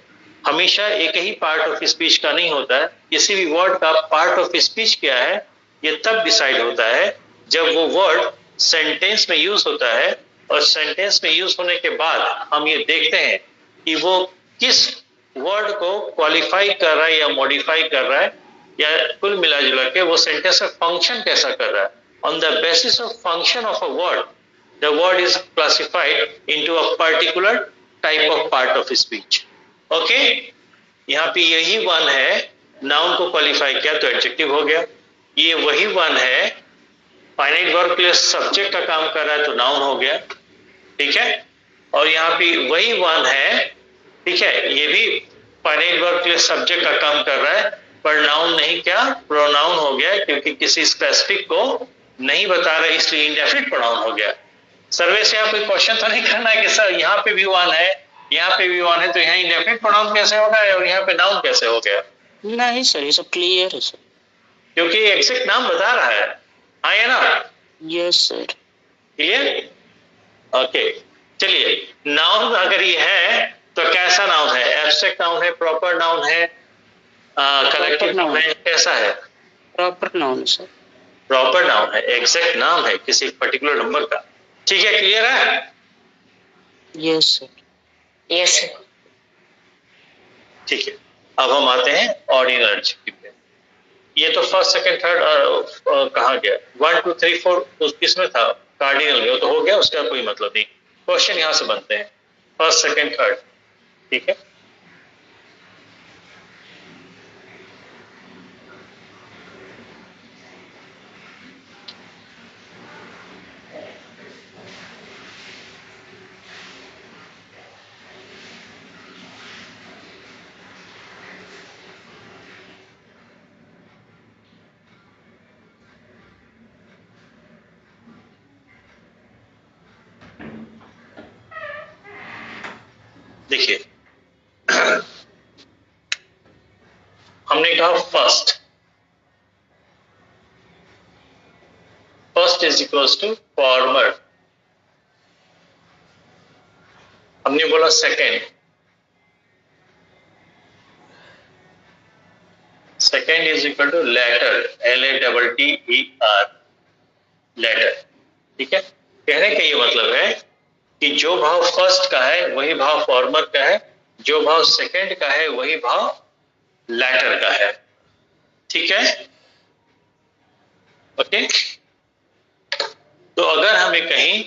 हमेशा एक ही पार्ट ऑफ स्पीच का नहीं होता है। किसी भी वर्ड का पार्ट ऑफ स्पीच क्या है, ये तब डिसाइड होता है जब वो वर्ड सेंटेंस में यूज होता है, और सेंटेंस में यूज होने के बाद हम ये देखते हैं कि वो किस वर्ड को क्वालिफाई कर रहा है या मॉडिफाई कर रहा है, या कुल मिला जुला के वो सेंटेंस का फंक्शन कैसा कर रहा है। On the basis of function of a word, the word is classified into a particular type of part of speech. Okay, यहाँ पे यही 1 है, नाउन को क्वालिफाई किया तो एडजेक्टिव हो गया। ये वही 1 है, फाइनाइट वर्ब के लिए सब्जेक्ट का काम कर रहा है तो नाउन हो गया, ठीक है। और यहाँ पे वही 1 है, ठीक है, ये भी फाइनाइट वर्ब के लिए सब्जेक्ट का काम कर रहा है, पर नाउन नहीं, क्या? प्रोनाउन हो गया, क्योंकि किसी स्पेसिफिक को नहीं बता रहा, इसलिए इंडेफिनिट प्रोनाउन हो गया। सर्वे से यहाँ कोई क्वेश्चन तो नहीं करना है कि सर यहाँ पे भी 1 है, यहाँ पे भी 1 है, तो यहाँ इंडेफिनिट प्रोनाउन कैसे होगा और यहाँ पे नाउन कैसे हो गया? नहीं सर, ये सब क्लियर है सर, क्योंकि एग्जैक्ट नाम बता रहा है, हाँ या ना? Yes sir. क्लियर? ओके, चलिए, नाउन अगर ये है तो कैसा नाउन है? एब्स्ट्रैक्ट नाउन है, प्रॉपर नाउन है, कलेक्टिव नाउन है, कैसा है? Proper noun sir. Proper noun है, एग्जैक्ट नाम है किसी पर्टिकुलर नंबर का। ठीक है, क्लियर है? Yes sir. Yes sir. ठीक है, अब हम आते हैं ऑर्डिनल एडजेक्टिव पे। ये तो फर्स्ट सेकंड थर्ड कहाँ गया? 1 2 3 4 किसमें था? कार्डिनल में, वो तो हो गया, उसका कोई मतलब नहीं। क्वेश्चन यहाँ से बनते हैं, फर्स्ट सेकंड थर्ड। ठीक है, देखिए हमने कहा first, first is equals to former. हमने बोला second, second is equal to latter, LATTER, latter. ठीक है, कहने का ये मतलब है कि जो भाव फर्स्ट का है वही भाव फॉर्मर का है, जो भाव सेकंड का है वही भाव लैटर का है। ठीक है, ओके। तो अगर हमें कहीं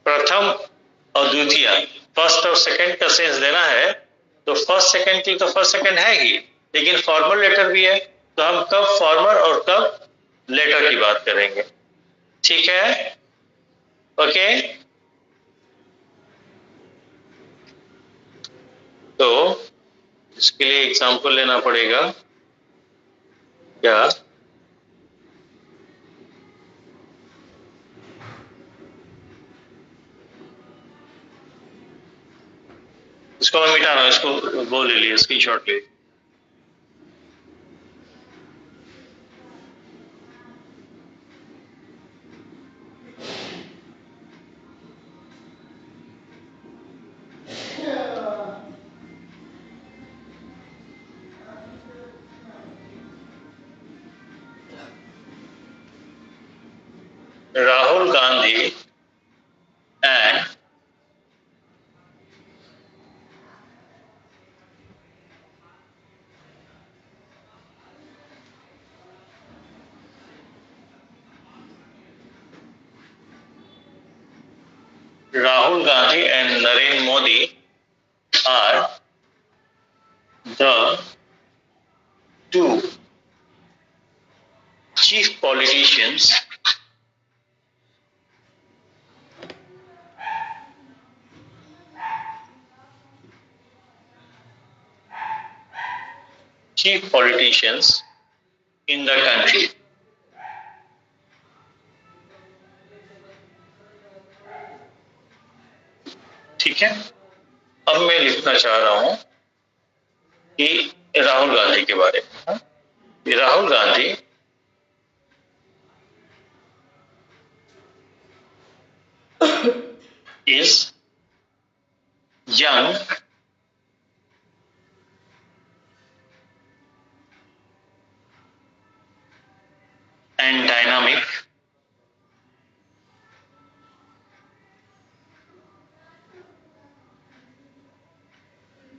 प्रथम और द्वितीय, फर्स्ट और सेकंड का सेंस देना है तो फर्स्ट सेकंड की तो फर्स्ट सेकंड है ही, लेकिन फॉर्मल लेटर भी है, तो हम कब फॉर्मर और कब लेटर की बात करेंगे। ठीक है, ओके। तो इसके लिए एग्जाम्पल लेना पड़ेगा क्या? इसको मैं मिटा रहा हूं, इसको वो ले लिया, स्क्रीनशॉट ले। Rahul Gandhi and Rahul Gandhi and Narendra Modi are the two chief politicians in the country. ठीक है, अब मैं लिखना चाह रहा हूं कि राहुल गांधी के बारे में। Rahul Gandhi is young and dynamic,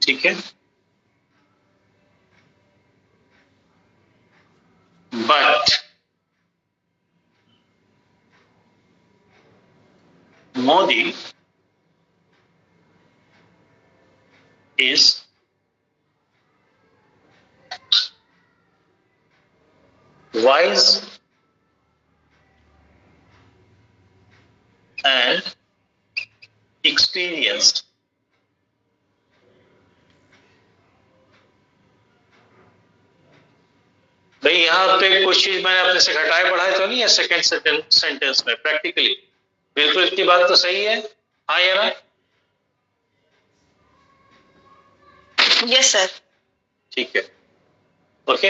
ठीक है, but Modi is wise and experienced. भाई यहाँ पे कुछ चीज मैंने अपने से घटाए बढ़ाए तो नहीं है सेकंड सेंटेंस में, प्रैक्टिकली बिल्कुल इतनी बात तो सही है, हाँ या ना? Yes sir. ठीक है, ओके।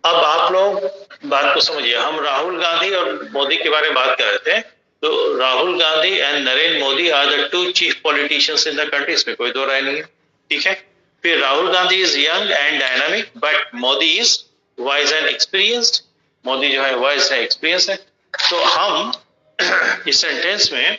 अब आप लोग बात को समझिए, हम राहुल गांधी और मोदी के बारे में बात कर रहे थे, तो Rahul Gandhi and Narendra Modi are the two chief politicians in the country, इसमें कोई दो राय नहीं है, ठीक है। फिर Rahul Gandhi is young and dynamic but Modi is wise and experienced, Modi जो है वाइज है, एक्सपीरियंस है। तो हम इस सेंटेंस में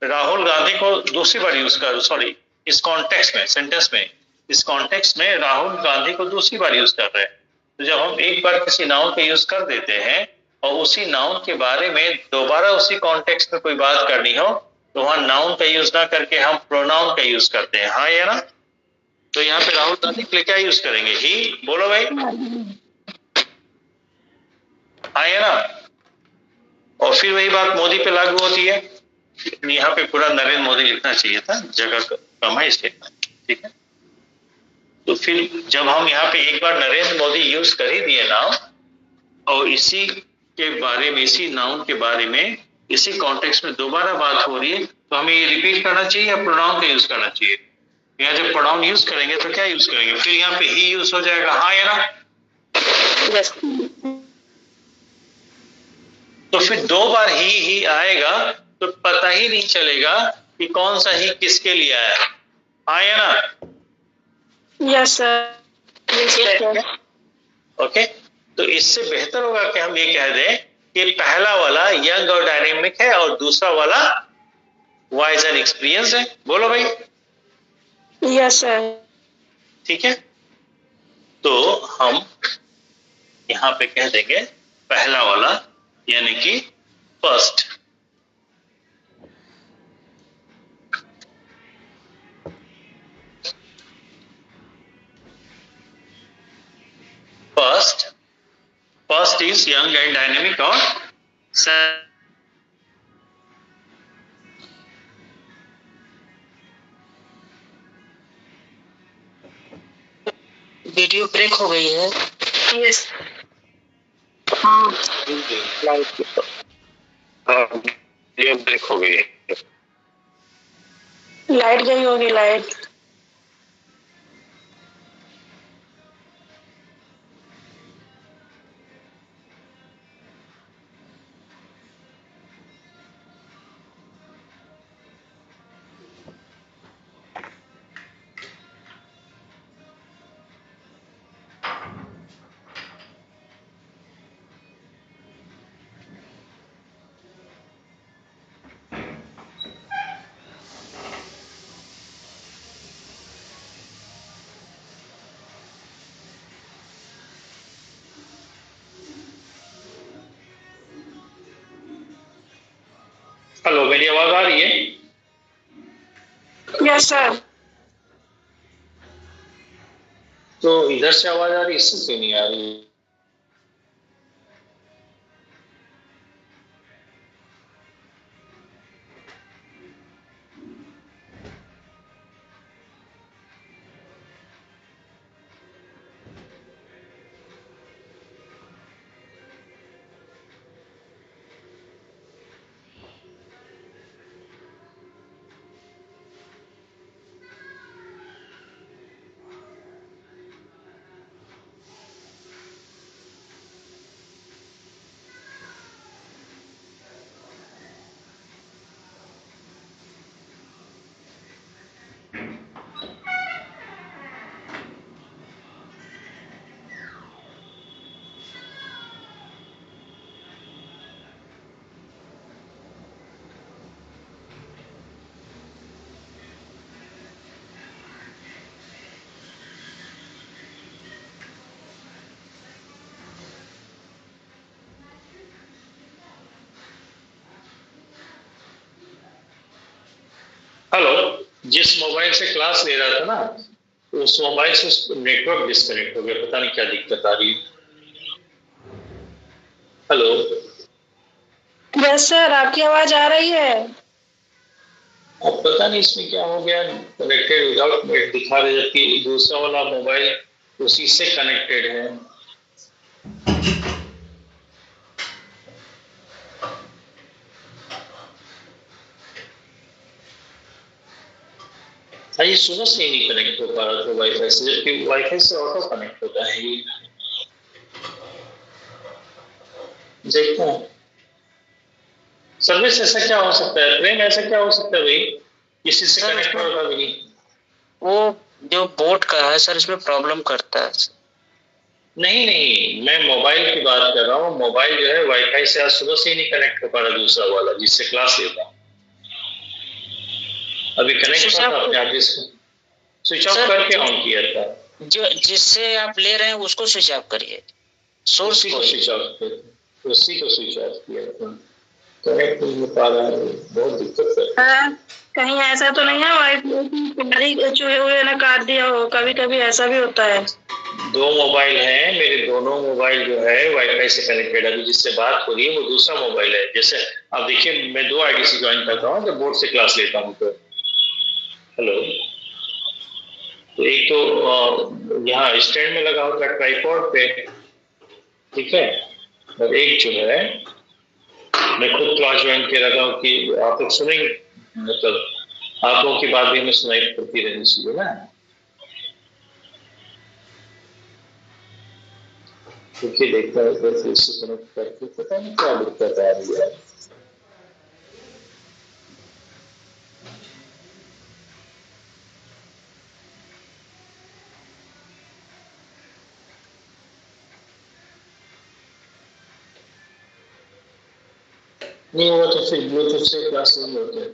राहुल गांधी को दूसरी बार यूज कर, सॉरी इस कॉन्टेक्स्ट में, सेंटेंस में, इस कॉन्टेक्स्ट में राहुल गांधी को दूसरी बार यूज कर रहे हैं। तो जब हम एक बार किसी नाउन का यूज कर देते हैं और उसी नाउन के बारे में दोबारा उसी कॉन्टेक्स्ट में कोई बात करनी हो तो वहां नाउन का यूज ना करके हम प्रोनाउन का यूज करते हैं, हाँ या ना। तो यहाँ पे राहुल गांधी के लिए क्या यूज करेंगे? ही, बोलो भाई, हाँ या ना। और फिर वही बात मोदी पे लागू होती है। यहाँ पे पूरा नरेंद्र मोदी लिखना चाहिए था, जगह कम है इसलिए, ठीक है। तो फिर जब हम यहाँ पे एक बार नरेंद्र मोदी यूज कर ही दिए नाउन और इसी के बारे में, इसी नाउन के बारे में इसी कॉन्टेक्स्ट में दोबारा बात हो रही है तो हमें ये रिपीट करना चाहिए या प्रोनाउन का यूज करना चाहिए? यहाँ जब प्रोनाउन यूज करेंगे तो क्या यूज करेंगे? फिर यहाँ पे ही यूज हो जाएगा, हाँ या ना। यस। तो फिर दो बार ही आएगा तो पता ही नहीं चलेगा कि कौन सा ही किसके लिए आया, हाँ या ना। Yes sir. ओके, तो इससे बेहतर होगा कि हम ये कह दें कि पहला वाला यंग और डायनेमिक है और दूसरा वाला वाइज एंड एक्सपीरियंस है। बोलो भाई। Yes sir. ठीक है, तो हम यहां पे कह देंगे पहला वाला यानी कि first. First is young and dynamic और वीडियो ब्रेक हो गई है। यस। हाँ। ये ब्रेक हो गई है। लाइट गई होगी, लाइट। हेलो, मेरी आवाज आ रही है? Yes sir. तो इधर से आवाज आ रही है, इससे क्यों नहीं आ रही? हेलो, जिस मोबाइल से क्लास ले रहा था ना, तो उस मोबाइल से नेटवर्क डिस्कनेक्ट हो गया, पता नहीं क्या दिक्कत आ रही है। हेलो। यस सर, आपकी आवाज आ रही है। अब पता नहीं इसमें क्या हो गया, कनेक्टेड विदाउट नेट दिखा रहे, जबकि दूसरा वाला मोबाइल उसी से कनेक्टेड है। ये सुबह से ही नहीं कनेक्ट हो पा रहा था वाईफाई से, जबकि वाईफाई से ऑटो कनेक्ट होता है ये। देखो सर्विस ऐसा क्या हो सकता है? प्रेम ऐसा क्या हो सकता है भाई किसी से कनेक्ट होगा भी नहीं? वो जो बोट का है सर, इसमें प्रॉब्लम करता है। नहीं नहीं, मैं मोबाइल की बात कर रहा हूँ। मोबाइल जो है वाईफाई से आज सुबह से ही नहीं कनेक्ट हो पा रहा, दूसरा वाला जिससे क्लास लेता हूँ। अभी कनेक्ट हुआ था अपने आप, जिसको स्विच ऑफ करके ऑन किया था। जो जिससे आप ले रहे हैं उसको स्विच ऑफ करिए, सोर्स को स्विच ऑफ किया, उसी को स्विच ऑफ किया था। कनेक्ट नहीं हो पा रहा है, बहुत दिक्कत है। कहीं ऐसा तो नहीं है वाईफाई चूहे हुए ने काट दिया हो? कभी कभी ऐसा भी होता है। दो मोबाइल हैं मेरे, दोनों मोबाइल जो है वाईफाई से कनेक्टेड। अभी जिससे बात हो रही है वो दूसरा मोबाइल है। जैसे आप देखिए, मैं 2 आईडी से ज्वाइन करता हूँ जब बोर्ड से क्लास लेता हूँ तो। हेलो, तो एक तो यहाँ स्टैंड में लगा होता है ट्राइपॉड पे, ठीक है, और एक जो है मैं खुद क्लास ज्वाइन कर रहा हूँ कि आप लोग सुनेंगे, मतलब आप लोगों की बात भी हमें सुनाई पड़ती रहनी चाहिए ना, क्योंकि देखता है तो इससे कनेक्ट करके पता नहीं क्या दिक्कत आ रही है। नहीं हुआ तो फिर ब्लूटूथ से क्लास नहीं होते हैं।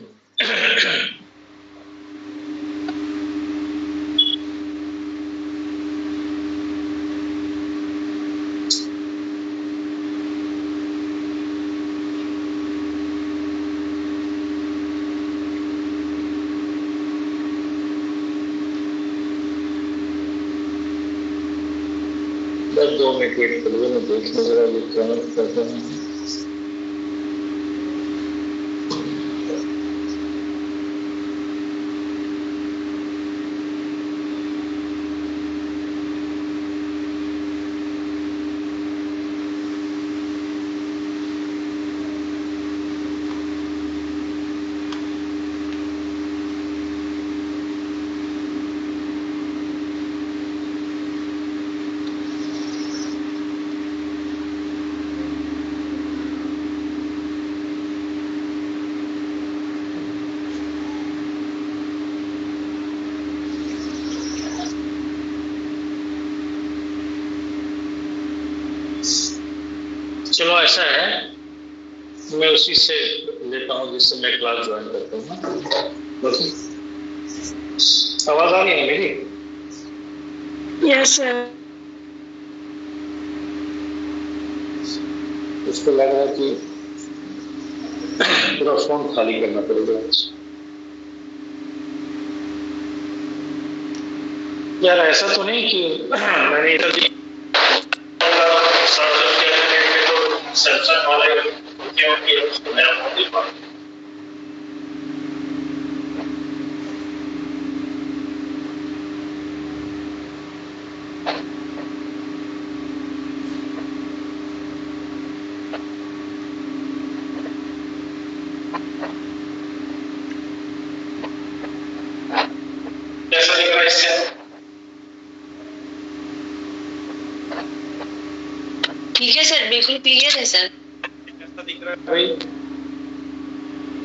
बस 2 मिनट वेट करिए, मैं देख लूँ जरा ये क्या करते हैं। चलो ऐसा है, मैं उसी से लेता हूँ जिससे मैं क्लास ज्वाइन करता हूँ। आवाज आ रही है मेरी? Yes sir. उसको लग रहा है कि पूरा फोन खाली करना पड़ेगा यार। ऐसा तो नहीं कि मैंने इधर सैमसंग वाले उसको मेरा फोन दिखा। कैसा दिख रहा है इससे? ठीक है सर, बिल्कुल क्लियर है सर। कैसा दिख रहा है भाई?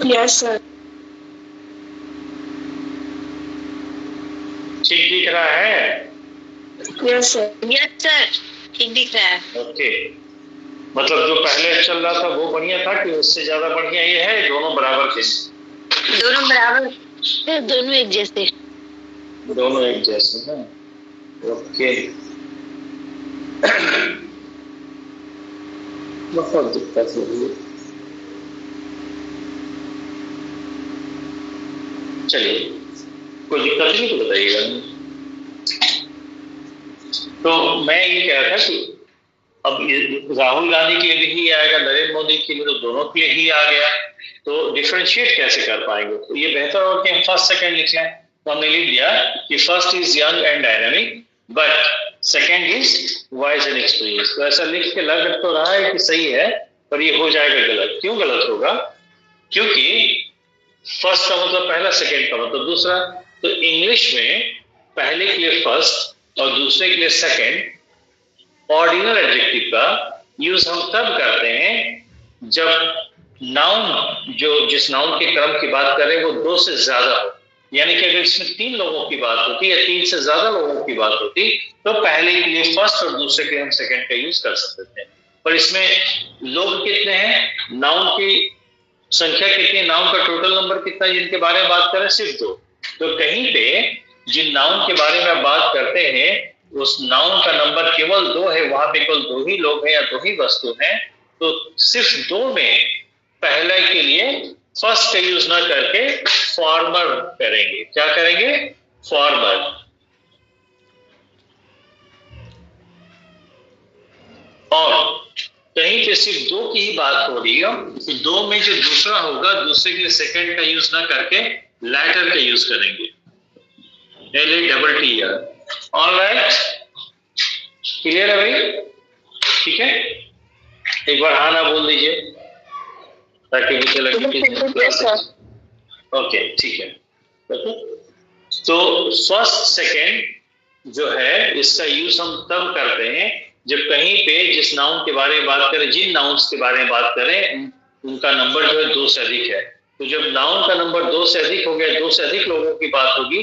Yes sir. ठीक दिख रहा है? Yes sir. यस सर, ठीक दिख रहा है। ओके, मतलब जो पहले चल रहा था वो बढ़िया था कि उससे ज्यादा बढ़िया ये है? दोनों बराबर थे? दोनों बराबर, दोनों एक जैसे। दोनों एक जैसे हैं, ओके। बहुत दिक्कत हो रही है। चलिए, कोई दिक्कत नहीं तो बताइएगा। तो मैं ये कह रहा था कि अब राहुल गांधी के लिए भी आएगा, नरेंद्र मोदी के लिए, तो दोनों के लिए ही आ गया, तो डिफरेंशिएट कैसे कर पाएंगे? तो ये बेहतर हो कि हम फर्स्ट सेकंड लिख लें। तो हमने लिख दिया कि first is young and dynamic but second is wise and experience. तो ऐसा लिख के लग तो रहा है कि सही है, पर ये हो जाएगा गलत। क्यों गलत होगा? क्योंकि फर्स्ट का मतलब पहला, सेकंड का मतलब दूसरा। तो इंग्लिश में पहले के लिए फर्स्ट और दूसरे के लिए सेकंड ऑर्डिनल एडजेक्टिव का यूज हम तब करते हैं जब नाउन जो जिस नाउन के क्रम की बात कर रहे हैं वो 2 से ज्यादा हो, यानी कि अगर इसमें 3 लोगों की बात होती या 3 से ज्यादा लोगों की बात होती तो पहले के लिए फर्स्ट और दूसरे के लिए हम सेकंड का यूज कर सकते थे। पर इसमें लोग कितने हैं, नाउन की संख्या कितनी है, नाउन का टोटल नंबर कितना है जिनके बारे में बात करें, सिर्फ 2। तो कहीं पे जिन नाउन के बारे में बात करते हैं उस नाउन का नंबर केवल 2 है, वहां पे केवल 2 ही लोग हैं या 2 ही वस्तु हैं, तो सिर्फ 2 में पहले के लिए फर्स्ट का यूज ना करके फॉर्मर करेंगे। क्या करेंगे, फॉर्मर। और कहीं पे सिर्फ 2 की ही बात हो रही हो तो 2 में जो दूसरा होगा दूसरे के लिए सेकंड का यूज ना करके लैटर का यूज करेंगे, LATTER। ऑलराइट, क्लियर है भाई? ठीक है, एक बार हाँ ना बोल दीजिए ताकि मुझे लगे कि ओके ठीक है। तो फर्स्ट सेकंड जो है इसका यूज हम तब करते हैं जब कहीं पे जिस नाउन के बारे में बात करें, जिन नाउन्स के बारे में बात करें उनका नंबर जो है 2 से अधिक है। तो जब नाउन का नंबर 2 से अधिक हो गया, 2 से अधिक लोगों की बात होगी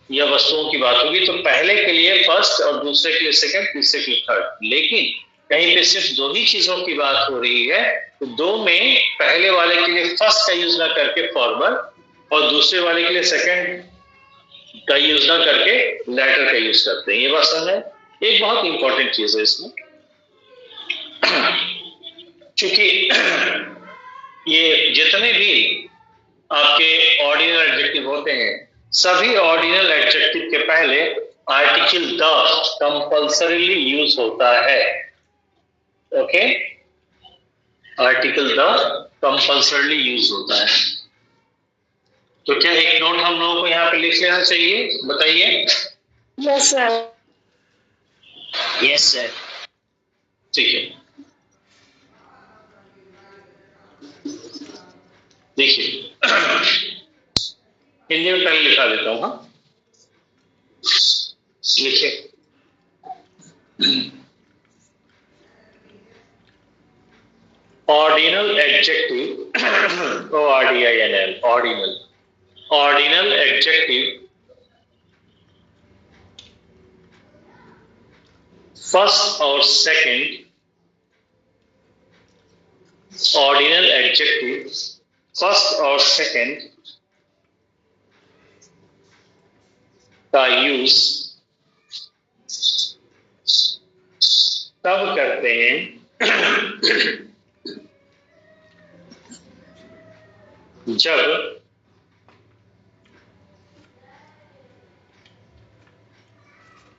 या वस्तुओं की बात होगी, तो पहले के लिए फर्स्ट और दूसरे के लिए सेकंड, तीसरे के लिए थर्ड। लेकिन कहीं पे सिर्फ 2 ही चीजों की बात हो रही है तो 2 में पहले वाले के लिए फर्स्ट का यूज ना करके फॉर्मल और दूसरे वाले के लिए सेकंड का यूज ना करके लेटर का यूज करते हैं। ये बात समझ है, एक बहुत इंपॉर्टेंट चीज है इसमें। क्योंकि ये जितने भी आपके ऑर्डिनल एडजेक्टिव होते हैं सभी ऑर्डिनल एडजेक्टिव के पहले आर्टिकल द कंपल्सरीली यूज होता है। Okay, article the compulsorily use होता है। तो क्या एक नोट हम लोगों को यहाँ पे लिख लेना चाहिए, बताइए? Yes sir. Yes sir. ठीक है, देखिए हिंदी में पहले लिखा देता हूं। हाँ, लिखिए। Ordinal adjective, ORDINL, ordinal, ordinal adjective first और सेकंड, ऑर्डिनल एडजेक्टिव फर्स्ट और सेकंड का यूज तब करते हैं जब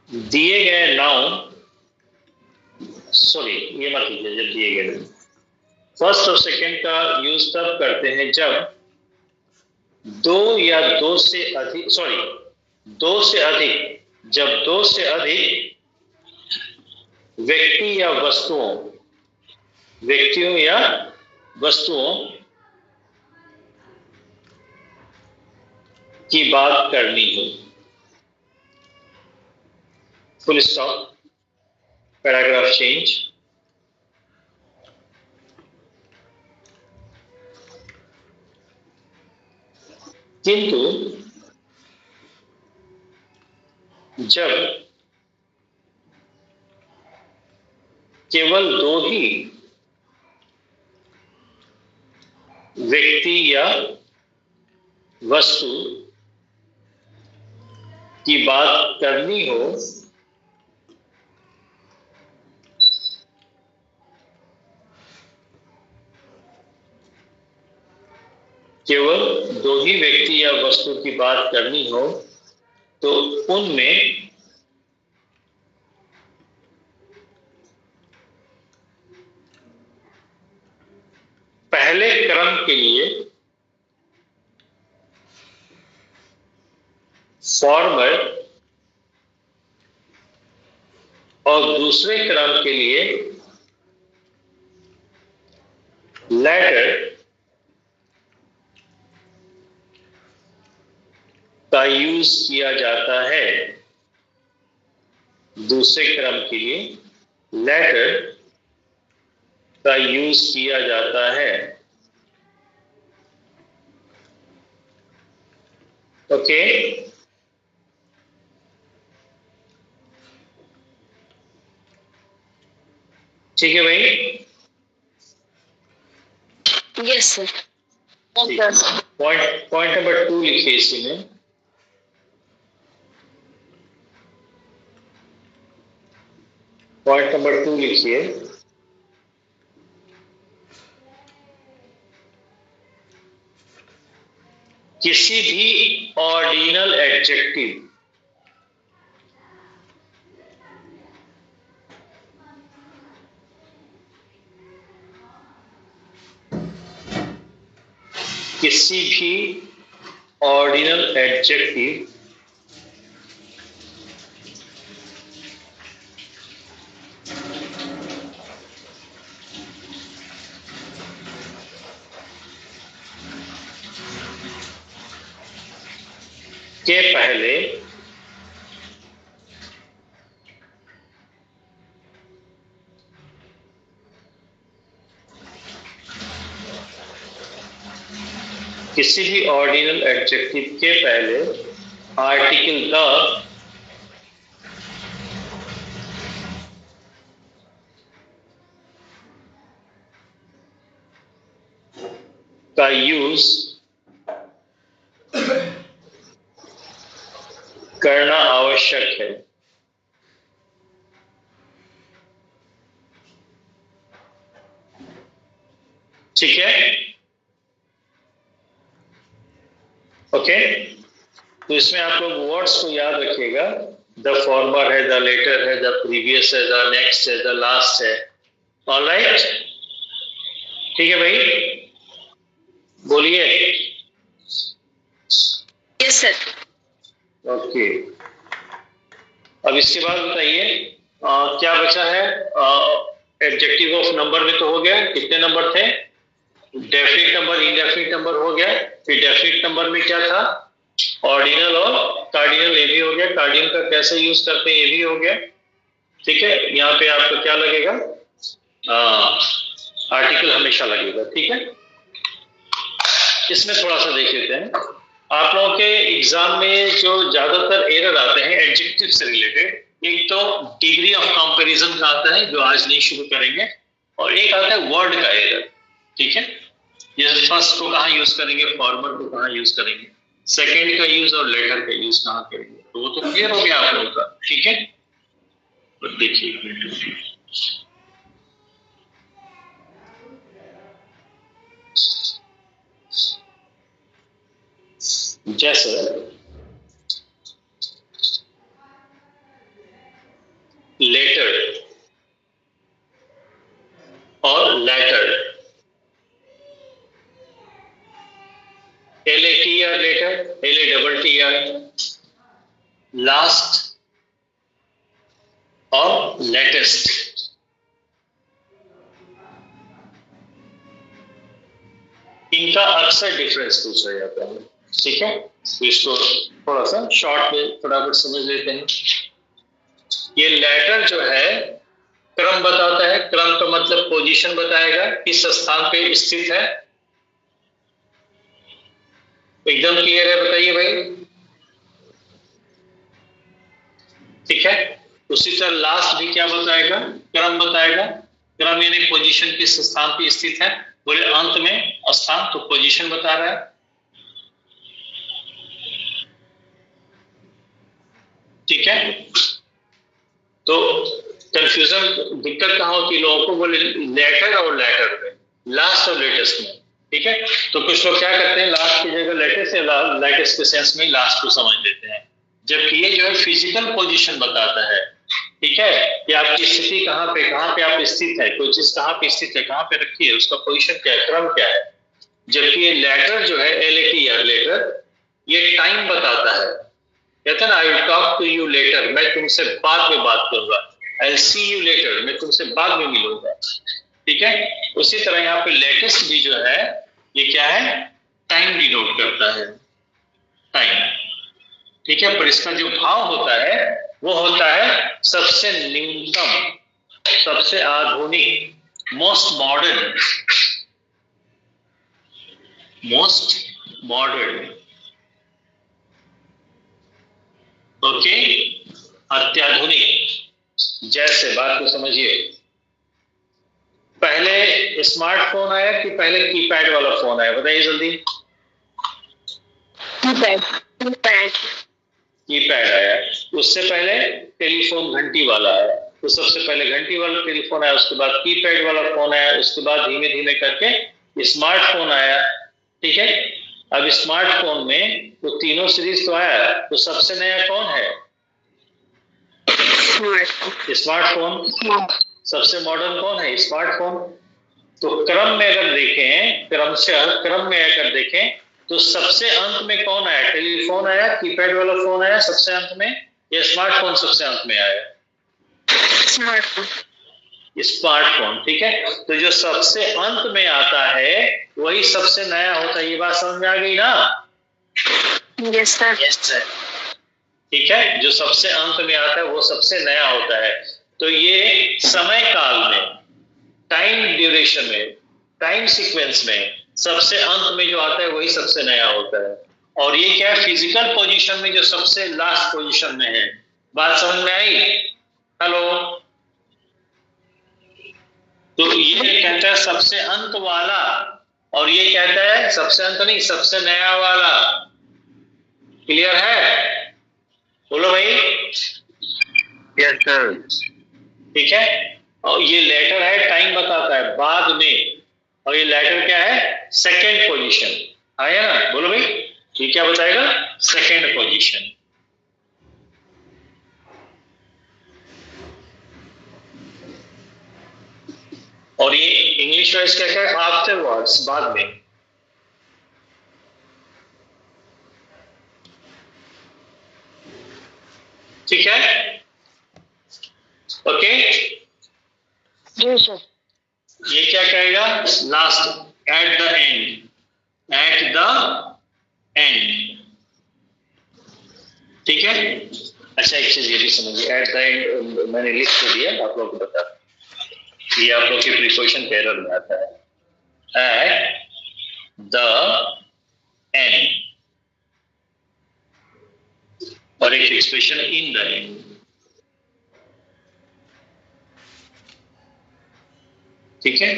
दिए गए नाउन, सॉरी ये मत लीजिए, जब दिए गए फर्स्ट और सेकंड का यूज तब करते हैं जब 2 या 2 से अधिक, सॉरी 2 से अधिक, जब 2 से अधिक व्यक्ति या वस्तुओं, व्यक्तियों या वस्तुओं की बात करनी हो। Full stop, paragraph change. किंतु जब केवल 2 ही व्यक्ति या वस्तु की बात करनी हो केवल 2 ही व्यक्ति या वस्तु की बात करनी हो तो उनमें पहले क्रम के लिए फॉर्मल और दूसरे क्रम के लिए लेटर का यूज किया जाता है। दूसरे क्रम के लिए लेटर का यूज किया जाता है। ओके, ठीक है भाई। Yes sir. पॉइंट नंबर 2 लिखिए इसी में। पॉइंट नंबर 2 लिखिए। किसी भी ऑर्डिनल एडजेक्टिव किसी भी ऑर्डिनल एडजेक्टिव के पहले किसी भी ऑर्डिनल एडजेक्टिव के पहले आर्टिकल द का यूज करना आवश्यक है। ठीक है, ओके। तो इसमें आप लोग वर्ड्स को याद रखिएगा। द फॉर्मर है, द लेटर है, द प्रीवियस है, द नेक्स्ट है, द लास्ट है। ऑलराइट, ठीक है भाई, बोलिए। Yes sir. ओके, अब इसके बाद बताइए क्या बचा है। एडजेक्टिव ऑफ नंबर में तो हो गया, कितने नंबर थे? डेफिनिट नंबर, इनडेफिनिट नंबर हो गया। फिर डेफिनिट नंबर में क्या था? ऑर्डिनल और कार्डिनल, ये भी हो गया। कार्डिनल का कैसे यूज करते हैं ये भी हो गया। ठीक है, यहाँ पे आपको क्या लगेगा? आर्टिकल हमेशा लगेगा। ठीक है, इसमें थोड़ा सा देख लेते हैं। आप लोगों के एग्जाम में जो ज्यादातर एरर आते हैं एडजेक्टिव से रिलेटेड, एक तो डिग्री ऑफ कंपैरिजन का आता है जो आज नहीं शुरू करेंगे, और एक आता है वर्ड का एरर। ठीक है, जैसे फर्स्ट को कहाँ यूज करेंगे, फॉर्मर को कहाँ यूज करेंगे, सेकेंड का यूज और लेटर का यूज कहाँ करेंगे, तो वो तो क्लियर हो गया आप लोगों का। ठीक है, तो देखिए एक मिनट। जैसे लेटर और latter, LATR later, LATTR, last और लेटेस्ट, इनका अक्सर डिफरेंस पूछा जाता है। ठीक है, तो इसको थोड़ा सा शॉर्ट में फटाफट समझ लेते हैं। ये लेटर जो है क्रम बताता है। क्रम का मतलब पोजीशन बताएगा, किस स्थान पे स्थित है। एकदम क्लियर है, बताइए भाई। ठीक है, उसी तरह लास्ट भी क्या बताएगा? क्रम बताएगा। क्रम यानी पोजीशन किस स्थान पे स्थित है। बोले अंत में स्थान, तो पोजीशन बता रहा है। ठीक है, तो कंफ्यूजन दिक्कत कहाँ होती है लोगों को? बोले लेटर और लेटर में, लास्ट और लेटेस्ट में। ठीक है, तो कुछ लोग क्या करते हैं, लास्ट की जगह लेटेस्ट या लेटेस्ट के सेंस में लास्ट को समझ लेते हैं, जबकि ये जो है फिजिकल पोजीशन बताता है। ठीक है, कि आपकी स्थिति कहाँ पे आप स्थित है, कोई चीज कहाँ पे स्थित है, कहाँ पे रखी है, उसका पोजीशन क्या है, क्रम क्या है। जबकि ये लेटर जो है, LATR लेटर, ये टाइम बताता है। कहते हैं ना, I will talk to you later, मैं तुमसे बाद में बात करूंगा। I will see you later, मैं तुमसे बाद में मिलूंगा। ठीक है, उसी तरह यहाँ पे लेटेस्ट भी जो है, ये क्या है? टाइम डिनोट करता है, टाइम। ठीक है, पर इसका जो भाव होता है वो होता है सबसे न्यूनतम, सबसे आधुनिक, most modern, most modern. Okay, अत्याधुनिक। जैसे बात को समझिए, पहले स्मार्टफोन आया कि पहले कीपैड वाला फोन आया, बताइए जल्दी। कीपैड आया। उससे पहले टेलीफोन घंटी वाला आया, तो सबसे पहले घंटी वाला टेलीफोन आया, उसके बाद कीपैड वाला फोन आया, उसके बाद धीमे धीमे करके स्मार्टफोन आया। ठीक है, अब स्मार्टफोन में तो तीनों सीरीज तो आया, तो सबसे नया कौन है? स्मार्टफोन। सबसे मॉडर्न कौन है? स्मार्टफोन। तो क्रम में अगर देखें, क्रम में अगर देखें तो सबसे अंत में कौन आया? टेलीफोन आया, कीपैड वाला फोन आया सबसे अंत में, या स्मार्टफोन सबसे अंत में आया? स्मार्टफोन। ठीक है, तो जो सबसे अंत में आता है वही सबसे नया होता है। ये बात समझ में आ गई ना? Yes sir. Yes sir. ठीक है, जो सबसे अंत में आता है वो सबसे नया होता है। तो ये समय काल में, टाइम ड्यूरेशन में, टाइम सीक्वेंस में सबसे अंत में जो आता है वही सबसे नया होता है। और ये क्या है? फिजिकल पोजीशन में जो सबसे लास्ट पोजीशन में है। बात समझ में आई? हेलो? तो ये कहता है सबसे अंत वाला, और ये कहता है सबसे अंत नहीं, सबसे नया वाला। क्लियर है? बोलो भाई। Yes sir. ठीक है, और ये लेटर है, टाइम बताता है बाद में, और ये लेटर क्या है? Second position. आया ना? बोलो भाई, ये क्या बताएगा? Second position. और ये इंग्लिश वाइज क्या है? आफ्टर वर्ड्स, बाद में। ठीक है, ओके। जी सर। ये क्या कहेगा? Last, at the end, at the end. ठीक है, अच्छा एक चीज ये भी समझिए, एट द एंड मैंने लिख के दिया, आप लोग को बता, ये आप लोग के प्रीपोजिशन पे एरर में आता है। एट द एंड, और एक एक्सप्रेशन इन द एंड। ठीक है,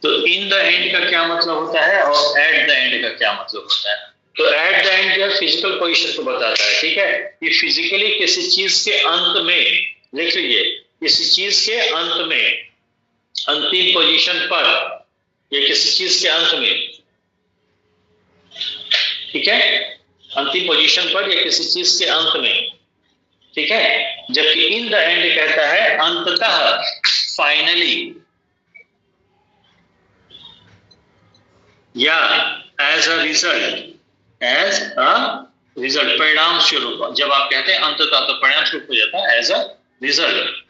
तो इन द एंड का क्या मतलब होता है और एट द एंड का क्या मतलब होता है? तो एट द एंड जो है फिजिकल पोजीशन को बताता है। ठीक है, ये फिजिकली किसी चीज के अंत में, देख लीजिए, किसी चीज के अंत में, अंतिम पोजीशन पर, या किसी चीज के अंत में। ठीक है, अंतिम पोजीशन पर या किसी चीज के अंत में। ठीक है, जबकि इन द एंड कहता है अंततः, फाइनली, या as a result, as a result, परिणाम स्वरूप। जब आप कहते हैं अंततः तो परिणाम स्वरूप हो जाता है एज अ रिजल्ट।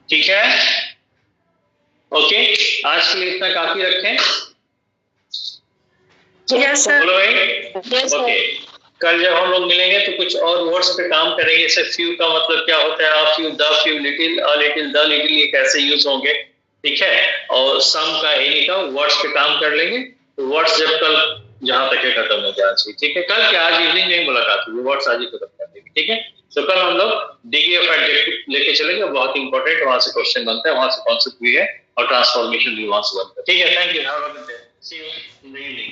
ठीक है, ओके, आज के लिए इतना काफी रखें। Yes sir. बोलो भाई। ओके, कल जब हम लोग मिलेंगे तो कुछ और वर्ड्स पे काम करेंगे। जैसे फ्यू का मतलब क्या होता है, a few, the few, little, a little, the little, ये कैसे यूज होंगे। ठीक है, और सम का, एनी का, वर्ड्स पे काम कर लेंगे। तो वर्ड्स जब कल जहां तक है खत्म हो जाना चाहिए। ठीक है, कल क्या, आज इवनिंग में ही मुलाकात होगी, वर्ड्स आज ही खत्म कर देंगे। ठीक है, तो कल हम लोग डिग्री ऑफ एडजेक्टिव लेके चलेंगे, बहुत इंपॉर्टेंट, वहां से क्वेश्चन बनता है, वहां से कॉन्सेप्ट भी है, और ट्रांसफॉर्मेशन भी वहां से बनता है। ठीक है, thank you, have a good day, see you in the evening.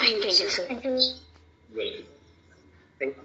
Thank you sir. Welcome. Thank you.